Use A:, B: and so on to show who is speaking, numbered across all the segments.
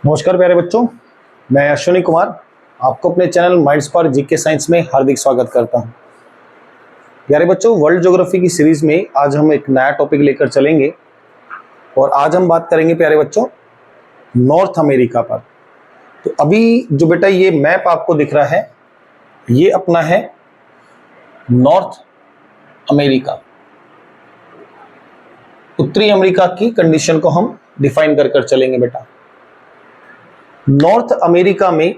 A: नमस्कार प्यारे बच्चों, मैं अश्विनी कुमार आपको अपने channel minds for GK science में हार्दिक स्वागत करता हूं। प्यारे बच्चों, वर्ल्ड ज्योग्राफी की सीरीज में आज हम एक नया टॉपिक लेकर चलेंगे और आज हम बात करेंगे प्यारे बच्चों नॉर्थ अमेरिका पर। तो अभी जो बेटा ये मैप आपको दिख रहा है ये अपना है नॉर्थ अमेरिका। उत्तरी अमेरिका की कंडीशन को हम डिफाइन कर चलेंगे बेटा। नॉर्थ अमेरिका में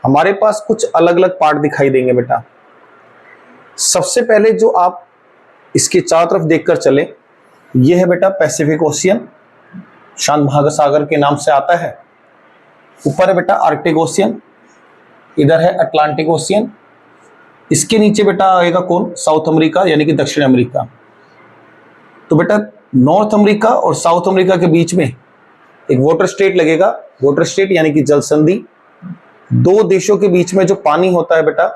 A: हमारे पास कुछ अलग अलग पार्ट दिखाई देंगे बेटा। सबसे पहले जो आप इसके चारों तरफ देखकर चले ये है बेटा पैसिफिक ओशियन, शांत महासागर के नाम से आता है। ऊपर है बेटा आर्कटिक ओशियन, इधर है अटलांटिक ओशियन, इसके नीचे बेटा आएगा कौन, साउथ अमेरिका यानी कि दक्षिण अमेरिका। तो बेटा नॉर्थ अमेरिका और साउथ अमेरिका के बीच में एक वाटर स्टेट लगेगा। वाटर स्टेट यानी कि जल संधि। दो देशों के बीच में जो पानी होता है बेटा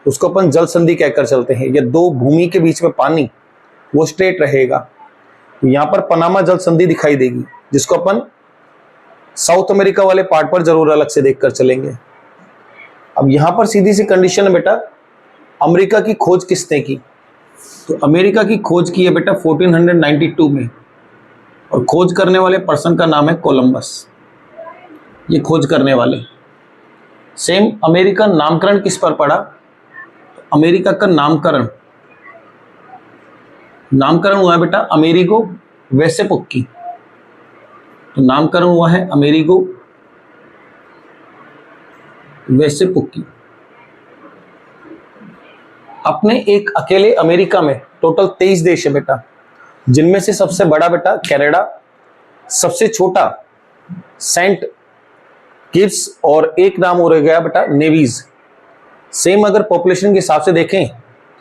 A: उसको अपन जल संधि कहकर चलते हैं। या दो भूमि के बीच में पानी वो स्ट्रेट रहेगा। यहां पर पनामा जल संधि दिखाई देगी जिसको अपन साउथ अमेरिका वाले पार्ट पर जरूर अलग से देखकर चलेंगे। अब यहां पर सीधी सी कंडीशन है बेटा, अमेरिका की खोज किसने की? तो अमेरिका की खोज की है बेटा 1492 में और खोज करने वाले पर्सन का नाम है कोलंबस। ये खोज करने वाले। सेम अमेरिका नामकरण किस पर पड़ा? अमेरिका का नामकरण हुआ है बेटा अमेरिगो वेसेपुक्की। तो नामकरण हुआ है अमेरिगो वेसेपुक्की। अपने एक अकेले अमेरिका में टोटल 23 देश है बेटा, जिनमें से सबसे बड़ा बेटा कनाडा, सबसे छोटा सेंट किट्स और एक नाम हो रह गया बेटा नेवीज। सेम अगर पॉपुलेशन के हिसाब से देखें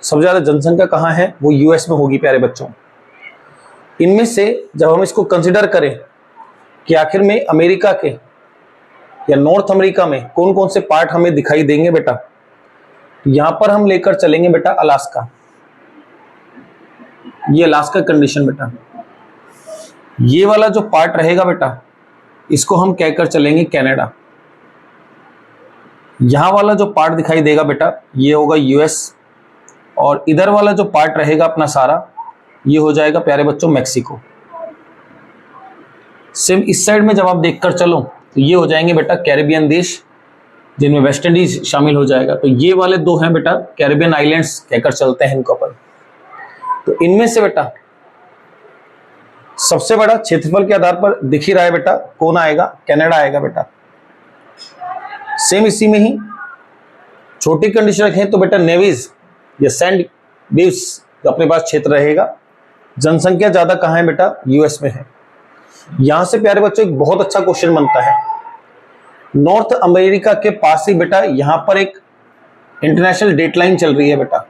A: सबसे ज्यादा जनसंख्या कहाँ है, वो यूएस में होगी प्यारे बच्चों। इनमें से जब हम इसको कंसिडर करें कि आखिर में अमेरिका के या नॉर्थ अमेरिका में कौन कौन से पार्ट हमें दिखाई देंगे बेटा, यहां पर हम लेकर चलेंगे बेटा अलास्का। ये अलास्का कंडीशन बेटा। ये वाला जो पार्ट रहेगा बेटा इसको हम कहकर चलेंगे कनाडा। यहां वाला जो पार्ट दिखाई देगा बेटा ये होगा यूएस और इधर वाला जो पार्ट रहेगा अपना सारा ये हो जाएगा प्यारे बच्चों मैक्सिको। सेम इस साइड में जब आप देखकर चलो तो ये हो जाएंगे बेटा कैरिबियन देश, जिनमें वेस्ट इंडीज शामिल हो जाएगा। तो ये वाले दो हैं बेटा कैरिबियन आइलैंड्स कहकर चलते हैं इनको अपन। तो इनमें से बेटा सबसे बड़ा क्षेत्रफल के आधार पर दिख ही रहा है बेटा कौन आएगा, कनाडा आएगा बेटा। सेम इसी में ही छोटी कंडीशन रखें तो बेटा नेवीज या सैंड ड्यूस जो अपने पास क्षेत्र रहेगा। जनसंख्या ज्यादा कहां है बेटा, यूएस में है। यहां से प्यारे बच्चों एक बहुत अच्छा क्वेश्चन बनता है। नॉर्थ अमेरिका के पास ही बेटा यहां पर एक इंटरनेशनल डेटलाइन चल रही है बेटा,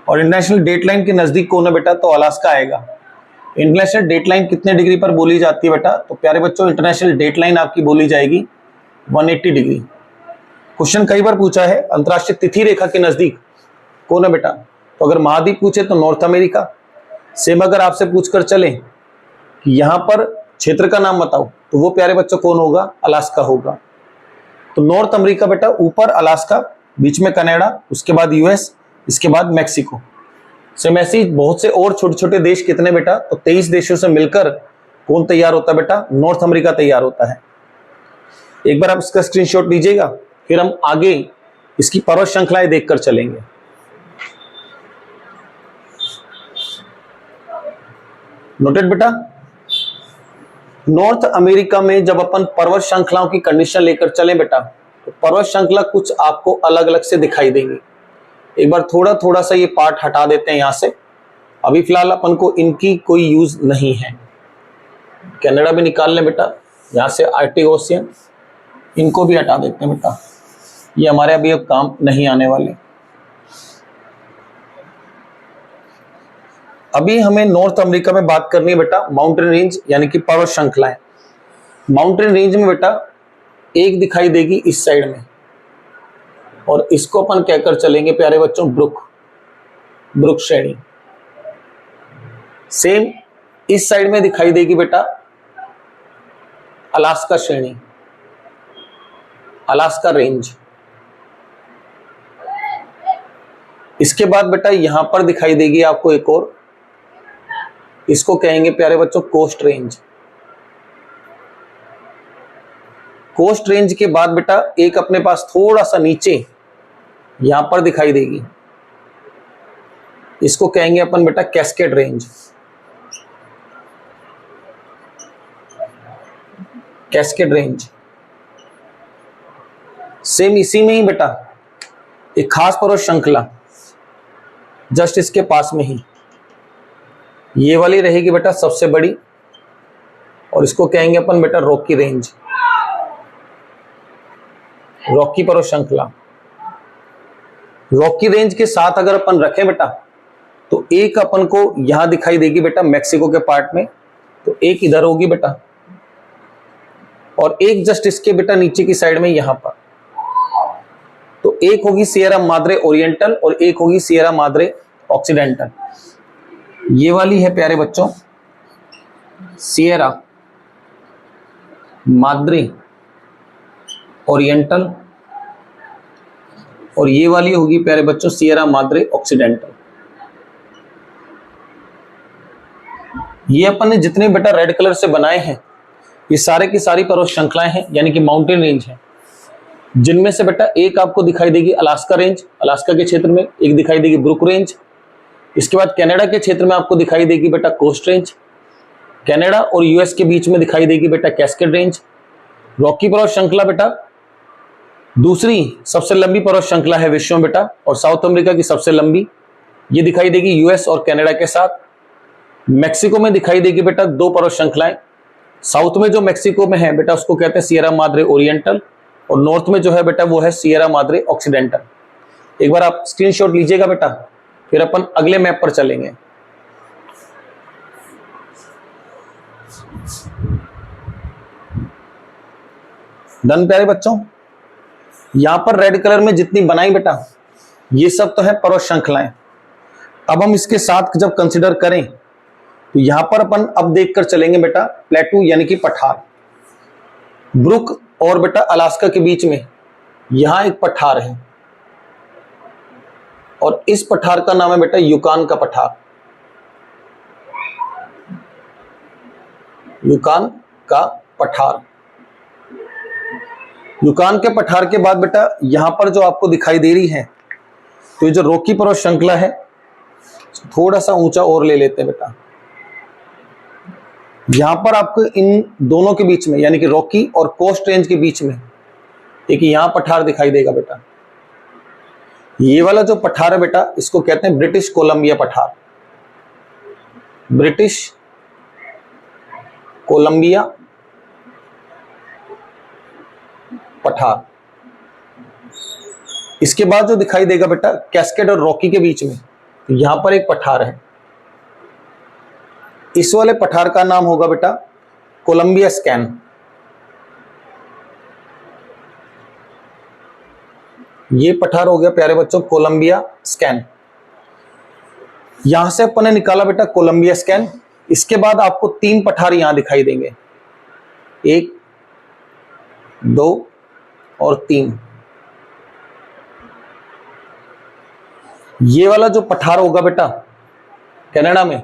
A: और इंटरनेशनल डेटलाइन के नजदीक कौन है बेटा, तो अलास्का आएगा। इंटरनेशनल डेटलाइन कितने डिग्री पर बोली जाती है बेटा, तो प्यारे बच्चों इंटरनेशनल डेटलाइन आपकी बोली जाएगी 180 डिग्री। क्वेश्चन कई बार पूछा है अंतरराष्ट्रीय तिथि रेखा के नजदीक कौन है बेटा, तो अगर महाद्वीप पूछे तो नॉर्थ अमेरिका। सेम अगर आपसे पूछकर चले कि यहां पर क्षेत्र का नाम बताओ तो वो प्यारे बच्चों कौन होगा, अलास्का होगा। तो नॉर्थ अमेरिका बेटा ऊपर अलास्का, बीच में कनाडा, उसके बाद यूएस, इसके बाद मैक्सिको। सेम ऐसे ही बहुत से और छोटे छोटे देश कितने बेटा, तो 23 देशों से मिलकर कौन तैयार होता है बेटा, नॉर्थ अमेरिका तैयार होता है। एक बार आप इसका स्क्रीनशॉट लीजिएगा, फिर हम आगे इसकी पर्वत श्रृंखलाएं देखकर चलेंगे। नोटेड बेटा। नॉर्थ अमेरिका में जब अपन पर्वत श्रृंखलाओं की कंडीशन लेकर चले बेटा तो पर्वत श्रृंखला कुछ आपको अलग अलग से दिखाई देंगी। एक बार थोड़ा थोड़ा सा ये पार्ट हटा देते हैं यहां से, अभी फिलहाल अपन को इनकी कोई यूज नहीं है। कनाडा भी निकाल लें बेटा, यहां से आर्कटिक ओशियन, इनको भी हटा देते हैं बेटा, ये हमारे अभी अब काम नहीं आने वाले। अभी हमें नॉर्थ अमेरिका में बात करनी है बेटा माउंटेन रेंज यानी कि पर्वत श्रृंखलाएं। माउंटेन रेंज में बेटा एक दिखाई देगी इस साइड में और इसको अपन कहकर चलेंगे प्यारे बच्चों ब्रुक श्रेणी। सेम इस साइड में दिखाई देगी बेटा अलास्का श्रेणी। Alaska range. इसके बाद बेटा यहां पर दिखाई देगी आपको एक और, इसको कहेंगे प्यारे बच्चों कोस्ट रेंज। कोस्ट रेंज के बाद बेटा एक अपने पास थोड़ा सा नीचे यहां पर दिखाई देगी, इसको कहेंगे अपन बेटा cascade range. Cascade range same इसी में ही बेटा एक खास पर्वत श्रृंखला जस्ट इसके पास में ही, ये वाली रहेगी बेटा सबसे बड़ी, और इसको कहेंगे अपन बेटा रॉकी रेंज, रॉकी पर्वत श्रृंखला। रॉकी रेंज के साथ अगर अपन रखें बेटा तो एक अपन को यहां दिखाई देगी बेटा मैक्सिको के पार्ट में, तो एक इधर होगी बेटा, और एक जस्ट इसके बेटा नीचे की साइड में यहां पर, तो एक होगी सियरा माद्रे ओरिएंटल और एक होगी सियरा माद्रे ऑक्सीडेंटल। ये वाली है प्यारे बच्चों सियरा माद्रे ओरिएंटल, और ये वाली होगी प्यारे बच्चों सियरा माद्रे ऑक्सीडेंटल। ये अपन ने जितने बेटा रेड कलर से बनाए हैं ये सारे की सारी पर्वत श्रृंखलाएं हैं, यानी कि माउंटेन रेंज है, जिनमें से बेटा एक आपको दिखाई देगी अलास्का रेंज, अलास्का के क्षेत्र में, एक दिखाई देगी ब्रुक रेंज, इसके बाद कनाडा के क्षेत्र में आपको दिखाई देगी बेटा कोस्ट रेंज, कनाडा और यूएस के बीच में दिखाई देगी बेटा कैस्केड रेंज। रॉकी पर्वत श्रृंखला बेटा दूसरी सबसे लंबी पर्वत श्रृंखला है विश्व में बेटा, और साउथ अमेरिका की सबसे लंबी, ये दिखाई देगी यूएस और कनाडा के साथ। मैक्सिको में दिखाई देगी बेटा दो पर्वत श्रृंखलाएं, साउथ में जो मैक्सिको में है बेटा उसको कहते हैं सियरा माद्रे ओरिएंटल, और नॉर्थ में जो है बेटा वो है सियरा माद्रे ऑक्सीडेंटल। एक बार आप स्क्रीनशॉट लीजिएगा बेटा, फिर अपन अगले मैप पर चलेंगे। डन प्यारे बच्चों, यहां पर रेड कलर में जितनी बनाई बेटा ये सब तो है पर्वत श्रृंखलाएं। अब हम इसके साथ जब कंसिडर करें तो यहां पर अपन अब देखकर चलेंगे बेटा प्लेटू यानी कि पठार। ब्रुक और बेटा अलास्का के बीच में यहां एक पठार है, और इस पठार का नाम है बेटा यूकान का पठार। यूकान का पठार। यूकान के पठार के बाद बेटा यहां पर जो आपको दिखाई दे रही है, तो ये जो रॉकी पर्वत श्रृंखला है, थोड़ा सा ऊंचा और ले लेते हैं बेटा। यहां पर आपको इन दोनों के बीच में यानी कि रॉकी और कोस्ट रेंज के बीच में एक यहां पठार दिखाई देगा बेटा। ये वाला जो पठार है बेटा इसको कहते हैं ब्रिटिश कोलंबिया पठार। ब्रिटिश कोलंबिया पठार। इसके बाद जो दिखाई देगा बेटा कैस्केड और रॉकी के बीच में, तो यहां पर एक पठार है, इस वाले पठार का नाम होगा बेटा कोलंबिया स्कैन। ये पठार हो गया प्यारे बच्चों कोलंबिया स्कैन। यहां से अपन ने निकाला बेटा कोलंबिया स्कैन। इसके बाद आपको तीन पठार यहां दिखाई देंगे, 1 2 और 3। ये वाला जो पठार होगा बेटा कनाडा में,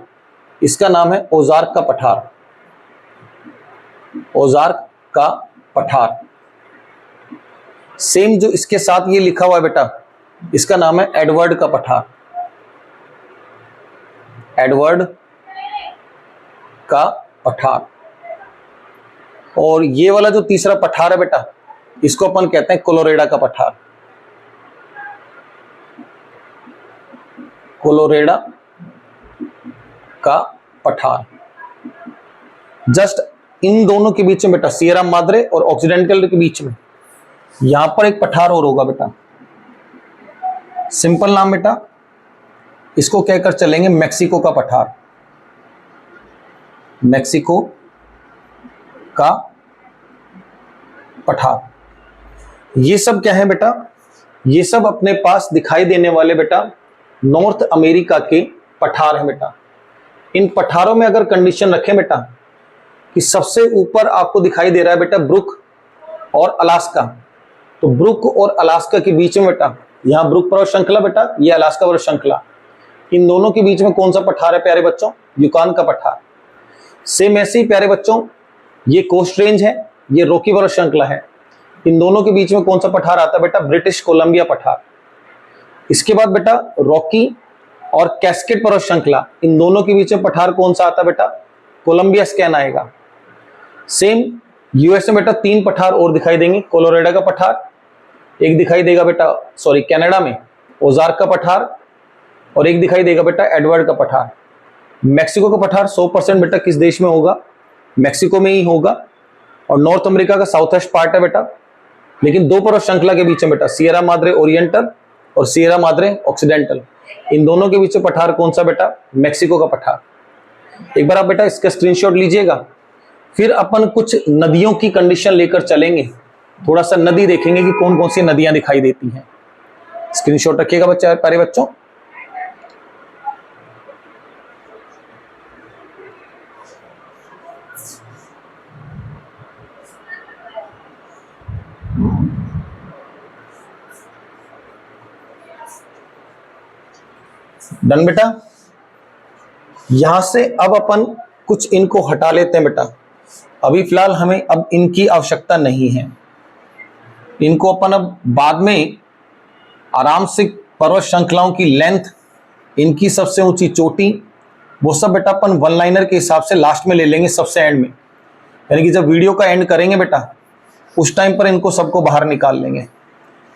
A: इसका नाम है ओजार्क का पठार। ओजार्क का पठार। सेम जो इसके साथ ये लिखा हुआ है बेटा, इसका नाम है एडवर्ड का पठार। एडवर्ड का पठार। और ये वाला जो तीसरा पठार है बेटा, इसको अपन कहते हैं कोलोरेडा का पठार। कोलोरेडा का पठार। जस्ट इन दोनों के बीच में बेटा सियरा माद्रे और ऑक्सीडेंटल के बीच में यहां पर एक पठार और होगा बेटा, सिंपल नाम बेटा, इसको कहकर चलेंगे मैक्सिको का पठार। मैक्सिको का पठार। ये सब क्या है बेटा, ये सब अपने पास दिखाई देने वाले बेटा नॉर्थ अमेरिका के पठार हैं बेटा। इन पठारों में अगर कंडीशन रखें बेटा कि सबसे ऊपर आपको दिखाई दे रहा है बेटा ब्रुक और अलास्का, तो ब्रुक और अलास्का के बीच में बेटा, यहाँ ब्रुक पर्वत श्रृंखला बेटा, ये अलास्का पर्वत श्रृंखला, इन दोनों के बीच में कौन सा पठार है प्यारे बच्चों? यूकान का पठार। सेम ऐसे ही प्यारे बच्चों ये कोस्ट रेंज है, ये रॉकी पर्वत श्रृंखला है, इन दोनों के बीच में कौन सा पठार आता है बेटा? ब्रिटिश कोलंबिया पठार। इसके बाद बेटा रॉकी और कैस्केड पर्वत श्रृंखला, इन दोनों के बीच में पठार कौन सा आता है बेटा? कोलंबिया स्कैन आएगा। सेम यूएस में बेटा 3 पठार और दिखाई देंगे, कोलोराडो का पठार, एक दिखाई देगा बेटा सॉरी कनाडा में ओजार्क का पठार, और एक दिखाई देगा बेटा एडवर्ड का पठार। मैक्सिको का पठार 100% बेटा किस देश में होगा? मैक्सिको में ही होगा। और नॉर्थ अमेरिका का साउथ वेस्ट पार्ट है बेटा, लेकिन 2 पर्वत श्रृंखला के बीच में बेटा सियरा माद्रे ओरिएंटल और सियरा माद्रे ऑक्सीडेंटल, इन दोनों के बीच में पठार कौन सा बेटा? मैक्सिको का पठार। एक बार आप बेटा इसका स्क्रीनशॉट लीजिएगा। फिर अपन कुछ नदियों की कंडीशन लेकर चलेंगे, थोड़ा सा नदी देखेंगे कि कौन कौन सी नदियां दिखाई देती हैं। स्क्रीनशॉट रखिएगा बच्चा प्यारे बच्चों। डन बेटा। यहां से अब अपन कुछ इनको हटा लेते हैं बेटा, अभी फिलहाल हमें अब इनकी आवश्यकता नहीं है। इनको अपन अब बाद में आराम से पर्वत श्रृंखलाओं की लेंथ, इनकी सबसे ऊंची चोटी, वो सब बेटा अपन वन लाइनर के हिसाब से लास्ट में ले लेंगे, सबसे एंड में, यानी कि जब वीडियो का एंड करेंगे बेटा उस टाइम पर इनको सबको बाहर निकाल लेंगे।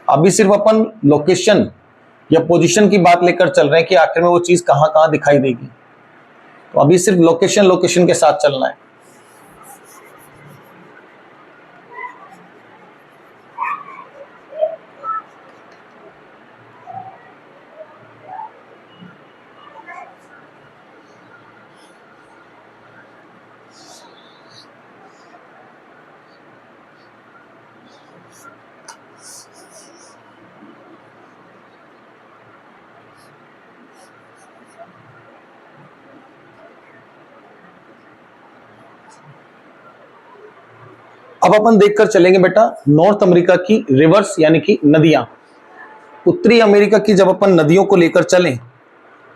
A: अभी सिर्फ अपन लोकेशन या पोजीशन की बात लेकर चल रहे हैं कि आखिर में वो चीज कहां कहां दिखाई देगी। तो अभी सिर्फ लोकेशन के साथ चलना है। अब अपन देखकर चलेंगे बेटा नॉर्थ अमेरिका की रिवर्स यानी कि नदियां। उत्तरी अमेरिका की जब अपन नदियों को लेकर चलें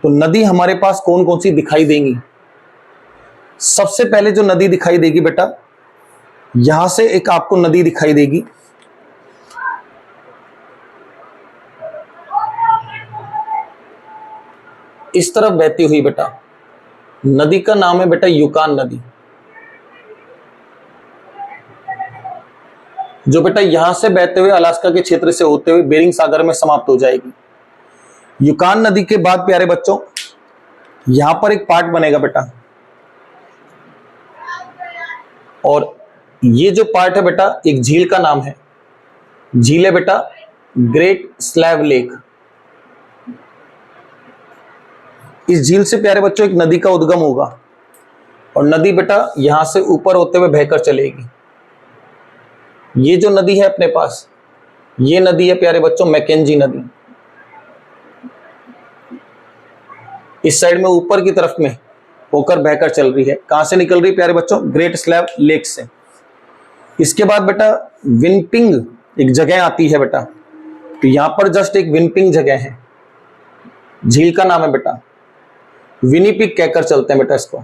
A: तो नदी हमारे पास कौन कौन सी दिखाई देंगी? सबसे पहले जो नदी दिखाई देगी बेटा, यहां से एक आपको नदी दिखाई देगी, इस तरफ बहती हुई बेटा, नदी का नाम है बेटा यूकान नदी, जो बेटा यहां से बहते हुए अलास्का के क्षेत्र से होते हुए बेरिंग सागर में समाप्त हो जाएगी। यूकान नदी के बाद प्यारे बच्चों यहां पर एक पार्ट बनेगा बेटा, और ये जो पार्ट है बेटा एक झील का नाम है, झील है बेटा ग्रेट स्लैव लेक। इस झील से प्यारे बच्चों एक नदी का उद्गम होगा और नदी बेटा यहां से ऊपर होते हुए बहकर चलेगी। ये जो नदी है अपने पास, ये नदी है प्यारे बच्चों मैकेंजी नदी। इस साइड में ऊपर की तरफ में होकर बहकर चल रही है। कहां से निकल रही है प्यारे बच्चों? ग्रेट स्लैव लेक से। इसके बाद बेटा विनपिंग एक जगह आती है बेटा, तो यहां पर जस्ट एक विनपिंग जगह है, झील का नाम है बेटा विनीपिग कहकर चलते हैं बेटा इसको,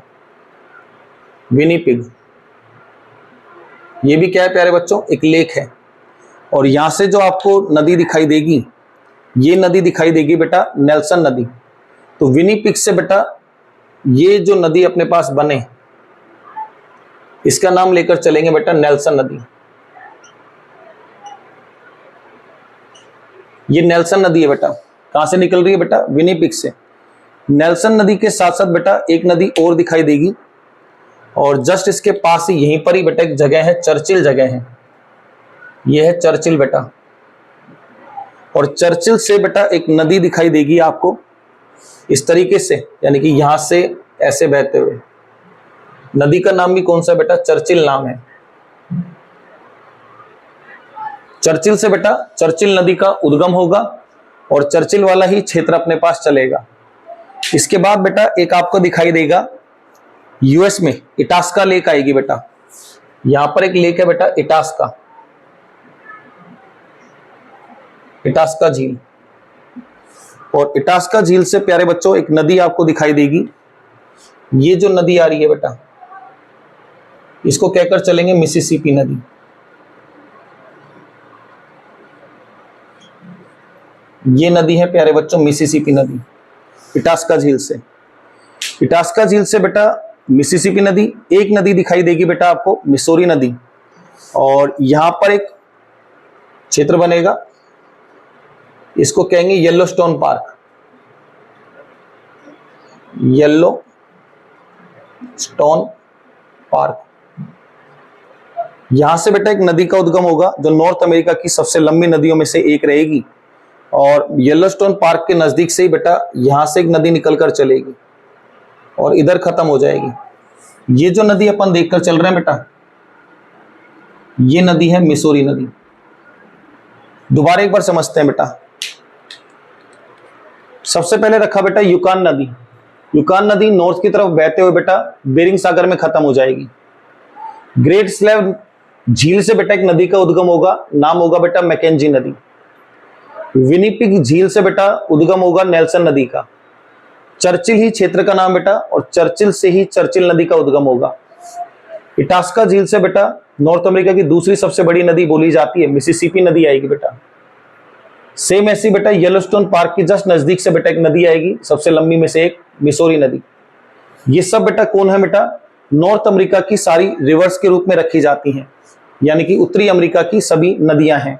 A: विनीपिग। ये भी क्या है प्यारे बच्चों? एक लेक है। और यहां से जो आपको नदी दिखाई देगी, ये नदी दिखाई देगी बेटा नेल्सन नदी। तो विनीपिग से बेटा ये जो नदी अपने पास बने, इसका नाम लेकर चलेंगे बेटा नेल्सन नदी। ये नेल्सन नदी है बेटा, कहां से निकल रही है बेटा? विनीपिग से। नेल्सन नदी के साथ साथ बेटा एक नदी और दिखाई देगी, और जस्ट इसके पास ही यहीं पर ही बेटा एक जगह है, चर्चिल जगह है, ये है चर्चिल बेटा। और चर्चिल से बेटा एक नदी दिखाई देगी आपको इस तरीके से, यानी कि यहां से ऐसे बहते हुए। नदी का नाम भी कौन सा बेटा? चर्चिल नाम है। चर्चिल से बेटा चर्चिल नदी का उद्गम होगा और चर्चिल वाला ही क्षेत्र अपने पास चलेगा। इसके बाद बेटा एक आपको दिखाई देगा यूएस में इटास्का लेक आएगी बेटा, यहां पर एक लेक है बेटा इटास्का। इटास्का झील। और इटास्का झील से प्यारे बच्चों एक नदी आपको दिखाई देगी। ये जो नदी आ रही है बेटा, इसको कहकर चलेंगे मिसिसिपी नदी। ये नदी है प्यारे बच्चों मिसिसिपी नदी, इटास्का झील से। इटास्का झील से बेटा मिसिसिपी नदी, एक नदी दिखाई देगी बेटा आपको मिसौरी नदी। और यहां पर एक क्षेत्र बनेगा, इसको कहेंगे येलोस्टोन पार्क। Yellowstone park. यहां से बेटा एक नदी का उद्गम होगा जो नॉर्थ अमेरिका की सबसे लंबी नदियों में से एक रहेगी। और येलोस्टोन पार्क के नजदीक से ही बेटा यहां से एक नदी निकलकर चलेगी और इधर खत्म हो जाएगी। ये जो नदी अपन देखकर चल रहे हैं बेटा, ये नदी है मिसौरी नदी। दोबारा एक बार समझते हैं बेटा। सबसे पहले रखा बेटा यूकान नदी। यूकान नदी नॉर्थ की तरफ बहते हुए बेटा बेरिंग सागर में खत्म हो जाएगी। ग्रेट स्लैव झील से बेटा एक नदी का उद्गम होगा, नाम होगा बेटा मैकेंजी नदी। विनिपिग झील से बेटा उद्गम होगा नेल्सन नदी का। चर्चिल ही क्षेत्र का नाम बेटा, और चर्चिल से ही चर्चिल नदी का उद्गम होगा। इटास्का झील से बेटा नॉर्थ अमेरिका की दूसरी सबसे बड़ी नदी बोली जाती है मिसिसिपी नदी आएगी बेटा। सेम ऐसी बेटा येलोस्टोन पार्क की जस्ट नजदीक से बेटा एक नदी आएगी, सबसे लंबी में से एक मिसौरी नदी। ये सब बेटा कौन है बेटा, नॉर्थ अमेरिका की सारी रिवर्स के रूप में रखी जाती हैं, यानी कि उत्तरी अमेरिका की सभी नदियां हैं।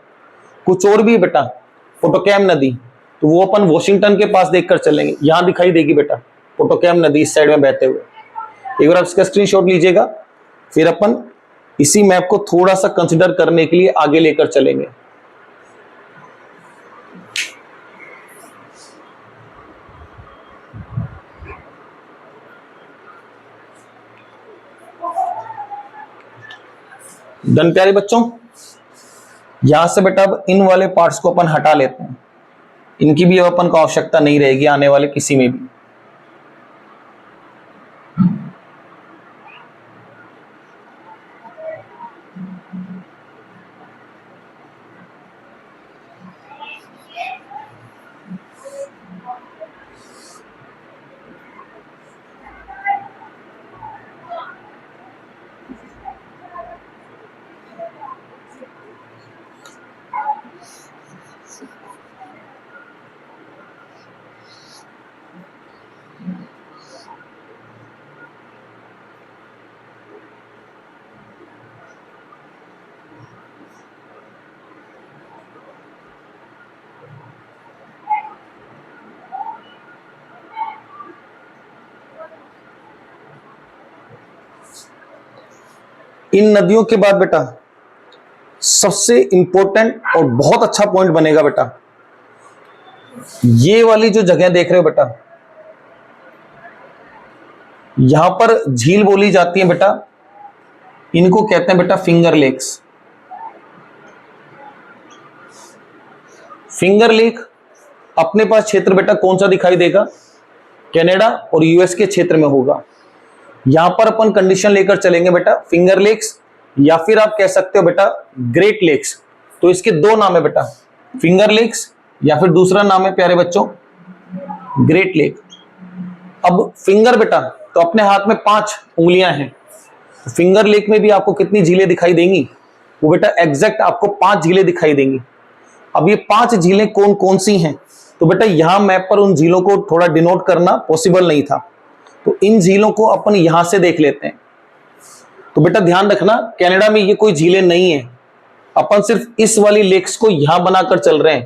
A: कुछ और भी बेटा, पोटोकैम नदी, तो वो अपन वॉशिंगटन के पास देखकर चलेंगे, यहां दिखाई देगी बेटा पोटोकैम नदी इस साइड में बहते हुए। एक बार आप इसका स्क्रीनशॉट लीजिएगा, फिर अपन इसी मैप को थोड़ा सा कंसिडर करने के लिए आगे लेकर चलेंगे। डन प्यारे बच्चों। यहां से बेटा अब इन वाले पार्ट्स को अपन हटा लेते हैं, इनकी भी अब अपन को आवश्यकता नहीं रहेगी आने वाले किसी में भी। इन नदियों के बाद बेटा सबसे इंपॉर्टेंट और बहुत अच्छा पॉइंट बनेगा बेटा, ये वाली जो जगह देख रहे हो बेटा, यहां पर झील बोली जाती है बेटा, इनको कहते हैं बेटा फिंगर लेक्स। फिंगर लेक अपने पास क्षेत्र बेटा कौन सा दिखाई देगा, कनाडा और यूएस के क्षेत्र में होगा। यहां पर अपन कंडीशन लेकर चलेंगे बेटा फिंगर लेक्स, या फिर आप कह सकते हो बेटा ग्रेट लेक्स। तो इसके दो नाम है बेटा, फिंगर लेक्स या फिर दूसरा नाम है प्यारे बच्चों ग्रेट लेक। अब फिंगर बेटा तो अपने हाथ में 5 उंगलियां हैं, तो फिंगर लेक में भी आपको कितनी झीलें दिखाई देंगी, वो बेटा एग्जैक्ट आपको 5 झीलें दिखाई देंगी। अब ये 5 झीलें कौन कौन सी हैं, तो बेटा यहां मैप पर उन झीलों को थोड़ा डिनोट करना पॉसिबल नहीं था, तो इन झीलों को अपन यहां से देख लेते हैं। तो बेटा ध्यान रखना कनाडा में ये कोई झीलें नहीं है, अपन सिर्फ इस वाली लेक्स को यहां बनाकर चल रहे हैं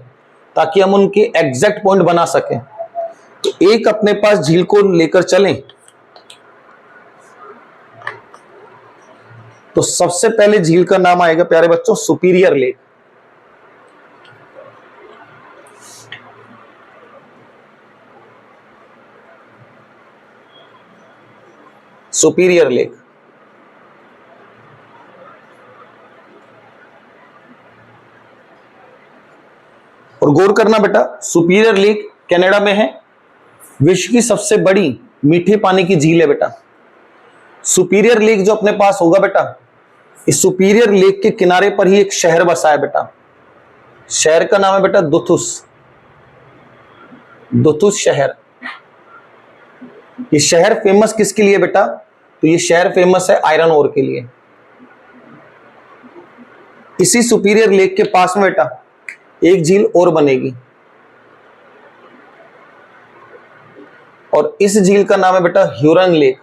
A: ताकि हम उनके एग्जैक्ट पॉइंट बना सकें। तो एक अपने पास झील को लेकर चलें, तो सबसे पहले झील का नाम आएगा प्यारे बच्चों सुपीरियर लेक। Superior lake. और गौर करना बेटा सुपीरियर लेक कनाडा में है, विश्व की सबसे बड़ी मीठे पानी की झील है बेटा। सुपीरियर लेक जो अपने पास होगा बेटा, इस सुपीरियर लेक के किनारे पर ही एक शहर बसा है बेटा। शहर का नाम है बेटा दुथुस, दुथुस शहर। ये शहर फेमस किसके लिए बेटा? तो ये शहर फेमस है आयरन ओर के लिए। इसी सुपीरियर लेक के पास में बेटा एक झील और बनेगी, और इस झील का नाम है बेटा ह्यूरन लेक।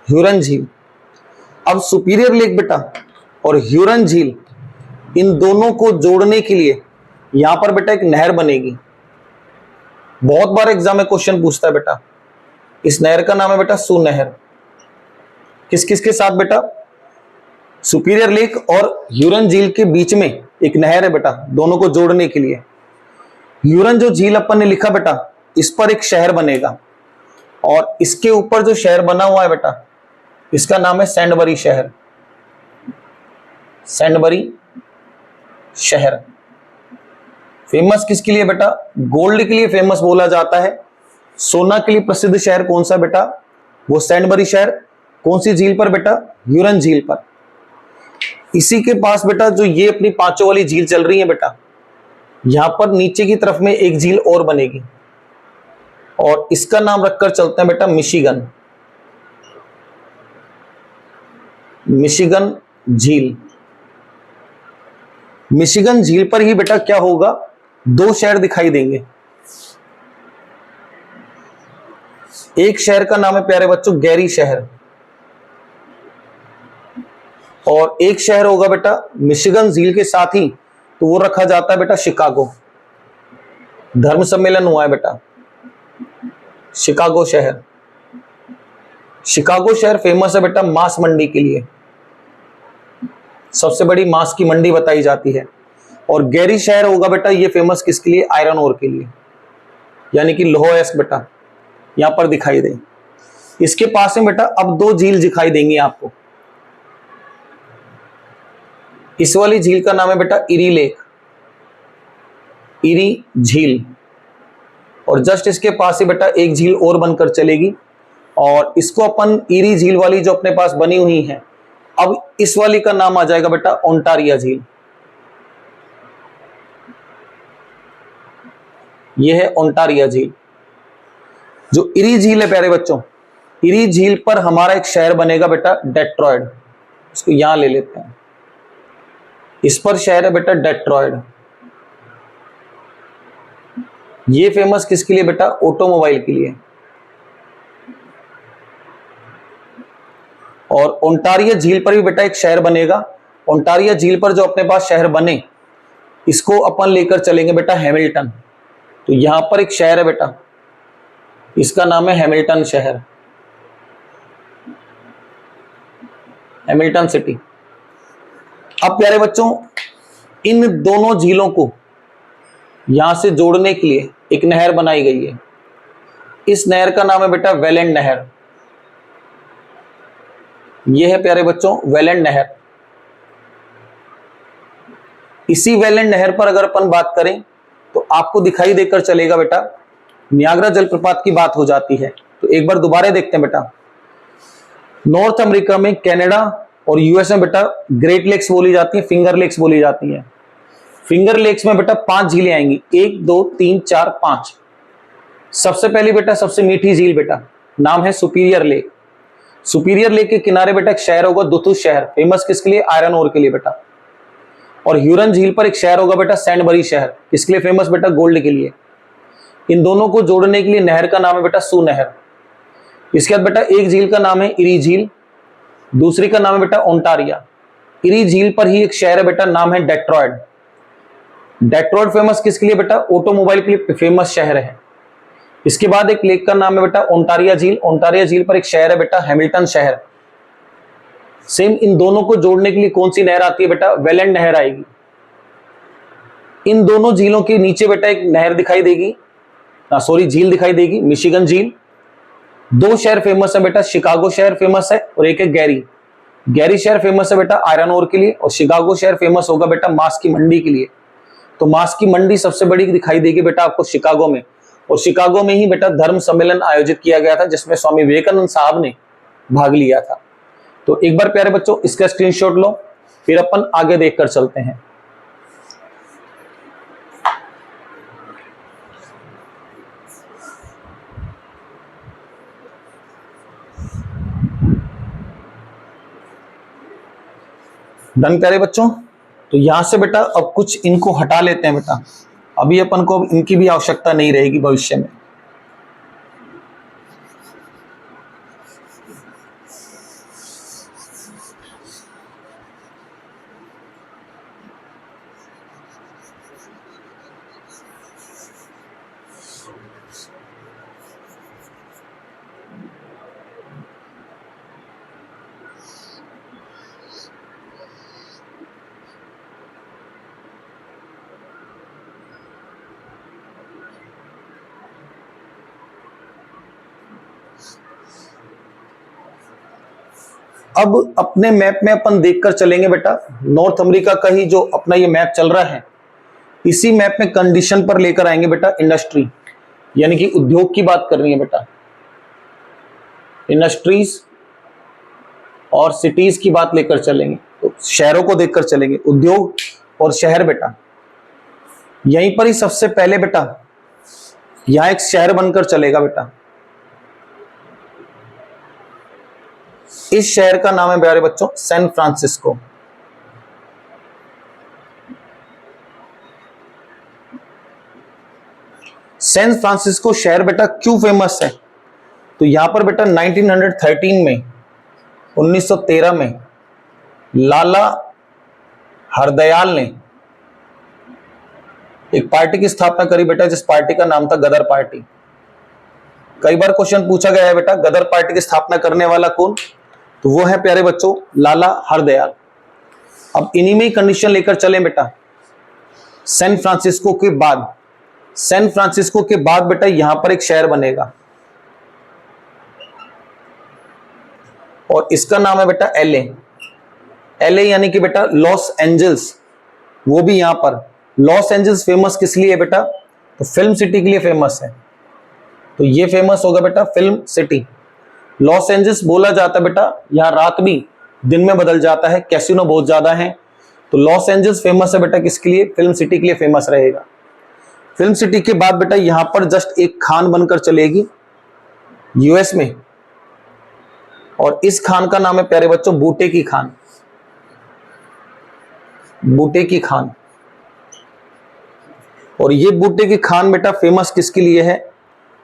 A: ह्यूरन झील। अब सुपीरियर लेक बेटा और ह्यूरन झील, इन दोनों को जोड़ने के लिए यहां पर बेटा एक नहर बनेगी। बहुत बार एग्जाम में क्वेश्चन पूछता है बेटा, इस नहर का नाम है बेटा सू नहर। किस किस के साथ बेटा? सुपीरियर लेक और ह्यूरन झील के बीच में एक नहर है बेटा, दोनों को जोड़ने के लिए। ह्यूरन जो झील अपन ने लिखा बेटा, इस पर एक शहर बनेगा, और इसके ऊपर जो शहर बना हुआ है बेटा, इसका नाम है सैंडबरी शहर। सैंडबरी शहर फेमस किसके लिए बेटा? गोल्ड के लिए फेमस बोला जाता है। सोना के लिए प्रसिद्ध शहर कौन सा बेटा? वो सैंडबरी शहर। कौन सी झील पर बेटा? ह्यूरन झील पर। इसी के पास बेटा जो ये अपनी पांचों वाली झील चल रही है बेटा, यहां पर नीचे की तरफ में एक झील और बनेगी, और इसका नाम रखकर चलते हैं बेटा मिशिगन। मिशिगन झील। मिशिगन झील पर ही बेटा क्या होगा? दो शहर दिखाई देंगे। एक शहर का नाम है प्यारे बच्चों गैरी शहर, और एक शहर होगा बेटा मिशिगन झील के साथ ही, तो वो रखा जाता है बेटा शिकागो। धर्म सम्मेलन हुआ है बेटा शिकागो शहर। शिकागो शहर फेमस है बेटा मांस मंडी के लिए, सबसे बड़ी मांस की मंडी बताई जाती है। और गैरी शहर होगा बेटा ये फेमस किसके लिए? आयरन ओर के लिए, यानी कि लोह बेटा यहां पर दिखाई दे। इसके पास में बेटा अब दो झील दिखाई देंगी आपको। इस वाली झील का नाम है बेटा इरी लेक, इरी झील, और जस्ट इसके पास ही बेटा एक झील और बनकर चलेगी, और इसको अपन इरी झील वाली जो अपने पास बनी हुई है, अब इस वाली का नाम आ जाएगा बेटा ओंटारिया झील। यह है ओंटारिया झील। जो इरी झील है प्यारे बच्चों, इरी झील पर हमारा एक शहर बनेगा बेटा डेट्रॉयड। इसको यहां ले लेते हैं, इस पर शहर है बेटा डेट्रॉयड। ये फेमस किसके लिए बेटा? ऑटोमोबाइल के लिए। और ओंटारिया झील पर भी बेटा एक शहर बनेगा। ओंटारिया झील पर जो अपने पास शहर बने, इसको अपन लेकर चलेंगे बेटा हैमिल्टन। तो यहां पर एक शहर है बेटा, इसका नाम है हैमिल्टन शहर, हैमिल्टन सिटी। अब प्यारे बच्चों इन दोनों झीलों को यहां से जोड़ने के लिए एक नहर बनाई गई है। इस नहर का नाम है बेटा वेलेंट नहर। यह है प्यारे बच्चों वेलेंट नहर। इसी वेलेंट नहर पर अगर अपन बात करें तो आपको दिखाई देकर चलेगा बेटा नियाग्रा जलप्रपात की बात हो जाती है। तो एक बार दोबारा देखते हैं बेटा, नॉर्थ अमेरिका में कनाडा और यूएस में बेटा ग्रेट लेक्स बोली जाती है, फिंगर लेक्स बोली जाती है। फिंगर लेक्स में बेटा 5 झीलें आएंगी, 1 2 3 4 5। सबसे पहली बेटा सबसे मीठी झील बेटा नाम है सुपीरियर लेक। सुपीरियर लेक के किनारे बेटा एक शहर होगा दुथुस शहर, फेमस किसके लिए? आयरन ओर के लिए बेटा। और ह्यूरन झील पर एक शहर होगा बेटा सैंडबरी शहर, किसके लिए फेमस बेटा? गोल्ड के लिए। इन दोनों को जोड़ने के लिए नहर का नाम है बेटा सू नहर। इसके बाद बेटा एक झील का नाम है इरी झील, दूसरी का नाम है बेटा ओंटारिया। इरी झील पर ही एक शहर है बेटा, नाम है डेट्रॉयड। डेट्रॉयड फेमस किसके लिए बेटा? ऑटोमोबाइल के लिए फेमस शहर है। इसके बाद एक लेक का नाम है बेटा ओंटारिया झील। ओंटारिया झील पर एक शहर है बेटा हैमिल्टन शहर। सेम इन दोनों को जोड़ने के लिए कौन सी नहर आती है बेटा? वेलेंट नहर आएगी। इन दोनों झीलों के नीचे बेटा एक नहर दिखाई देगी, सॉरी झील दिखाई देगी, मिशिगन झील। दो शहर फेमस है बेटा, शिकागो शहर फेमस है और एक है गैरी। गैरी शहर फेमस है बेटा आयरन ओर के लिए, और शिकागो शहर फेमस होगा बेटा मांस की मंडी के लिए। तो मांस की मंडी सबसे बड़ी दिखाई देगी बेटा आपको शिकागो में, और शिकागो में ही बेटा धर्म सम्मेलन आयोजित किया गया था जिसमें स्वामी विवेकानंद साहब ने भाग लिया था। तो एक बार प्यारे बच्चों इसका स्क्रीनशॉट लो, फिर अपन आगे देखकर चलते हैं। डन प्यारे बच्चों। तो यहां से बेटा अब कुछ इनको हटा लेते हैं बेटा, अभी अपन को अब इनकी भी आवश्यकता नहीं रहेगी भविष्य में। अब अपने मैप में अपन देखकर चलेंगे बेटा, नॉर्थ अमेरिका का ही जो अपना ये मैप चल रहा है, इसी मैप में कंडीशन पर लेकर आएंगे बेटा इंडस्ट्री, यानी कि उद्योग की बात करनी है बेटा। इंडस्ट्रीज और सिटीज की बात लेकर चलेंगे, तो शहरों को देखकर चलेंगे, उद्योग और शहर बेटा। यहीं पर ही सबसे पहले बेटा यहां एक शहर बनकर चलेगा बेटा। इस शहर का नाम है प्यारे बच्चों सैन फ्रांसिस्को। सैन फ्रांसिस्को शहर बेटा क्यों फेमस है? तो यहां पर बेटा 1913 में 1913 में लाला हरदयाल ने एक पार्टी की स्थापना करी बेटा, जिस पार्टी का नाम था गदर पार्टी। कई बार क्वेश्चन पूछा गया है बेटा गदर पार्टी की स्थापना करने वाला कौन? तो वो है प्यारे बच्चों लाला हरदयाल। अब इन्हीं में ही कंडीशन लेकर चलें बेटा। सैन फ्रांसिस्को के बाद, सैन फ्रांसिस्को के बाद बेटा यहां पर एक शहर बनेगा और इसका नाम है बेटा एलए। एलए यानी कि बेटा लॉस एंजल्स। वो भी यहां पर लॉस एंजल्स फेमस किस लिए है बेटा? तो फिल्म सिटी के लिए फेमस है। तो ये फेमस होगा बेटा फिल्म सिटी। लॉस एंजल्स बोला जाता है बेटा, यहां रात भी दिन में बदल जाता है, कैसीनो बहुत ज्यादा है। तो लॉस एंजल्स फेमस है बेटा किसके लिए? फिल्म सिटी के लिए फेमस रहेगा। फिल्म सिटी के बाद बेटा यहां पर जस्ट एक खान बनकर चलेगी यूएस में, और इस खान का नाम है प्यारे बच्चों बूटे की खान। बूटे की खान। और ये बूटे की खान बेटा फेमस किसके लिए है?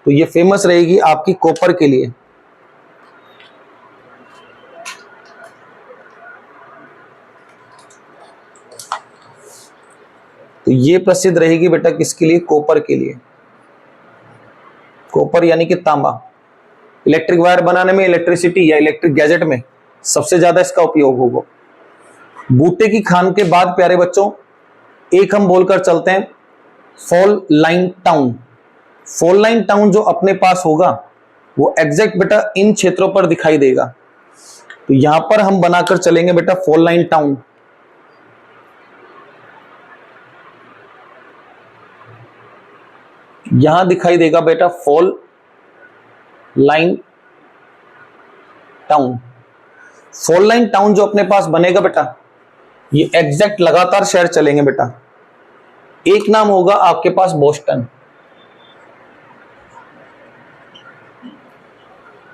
A: तो ये फेमस रहेगी आपकी कॉपर के लिए। तो ये प्रसिद्ध रहेगी बेटा किसके लिए? कॉपर के लिए। कॉपर यानी कि तांबा। इलेक्ट्रिक वायर बनाने में, इलेक्ट्रिसिटी या इलेक्ट्रिक गैजेट में सबसे ज्यादा इसका उपयोग होगा। बूटे की खान के बाद प्यारे बच्चों एक हम बोलकर चलते हैं fall line town. Fall line town जो अपने पास होगा वो एग्जैक्ट बेटा इन क्षेत्रों पर दिखाई देगा। तो यहां पर हम बनाकर चलेंगे बेटा फॉल लाइन टाउन। यहां दिखाई देगा बेटा fall line town. Fall line town जो अपने पास बनेगा बेटा, ये एग्जैक्ट लगातार शहर चलेंगे बेटा। एक नाम होगा आपके पास बोस्टन।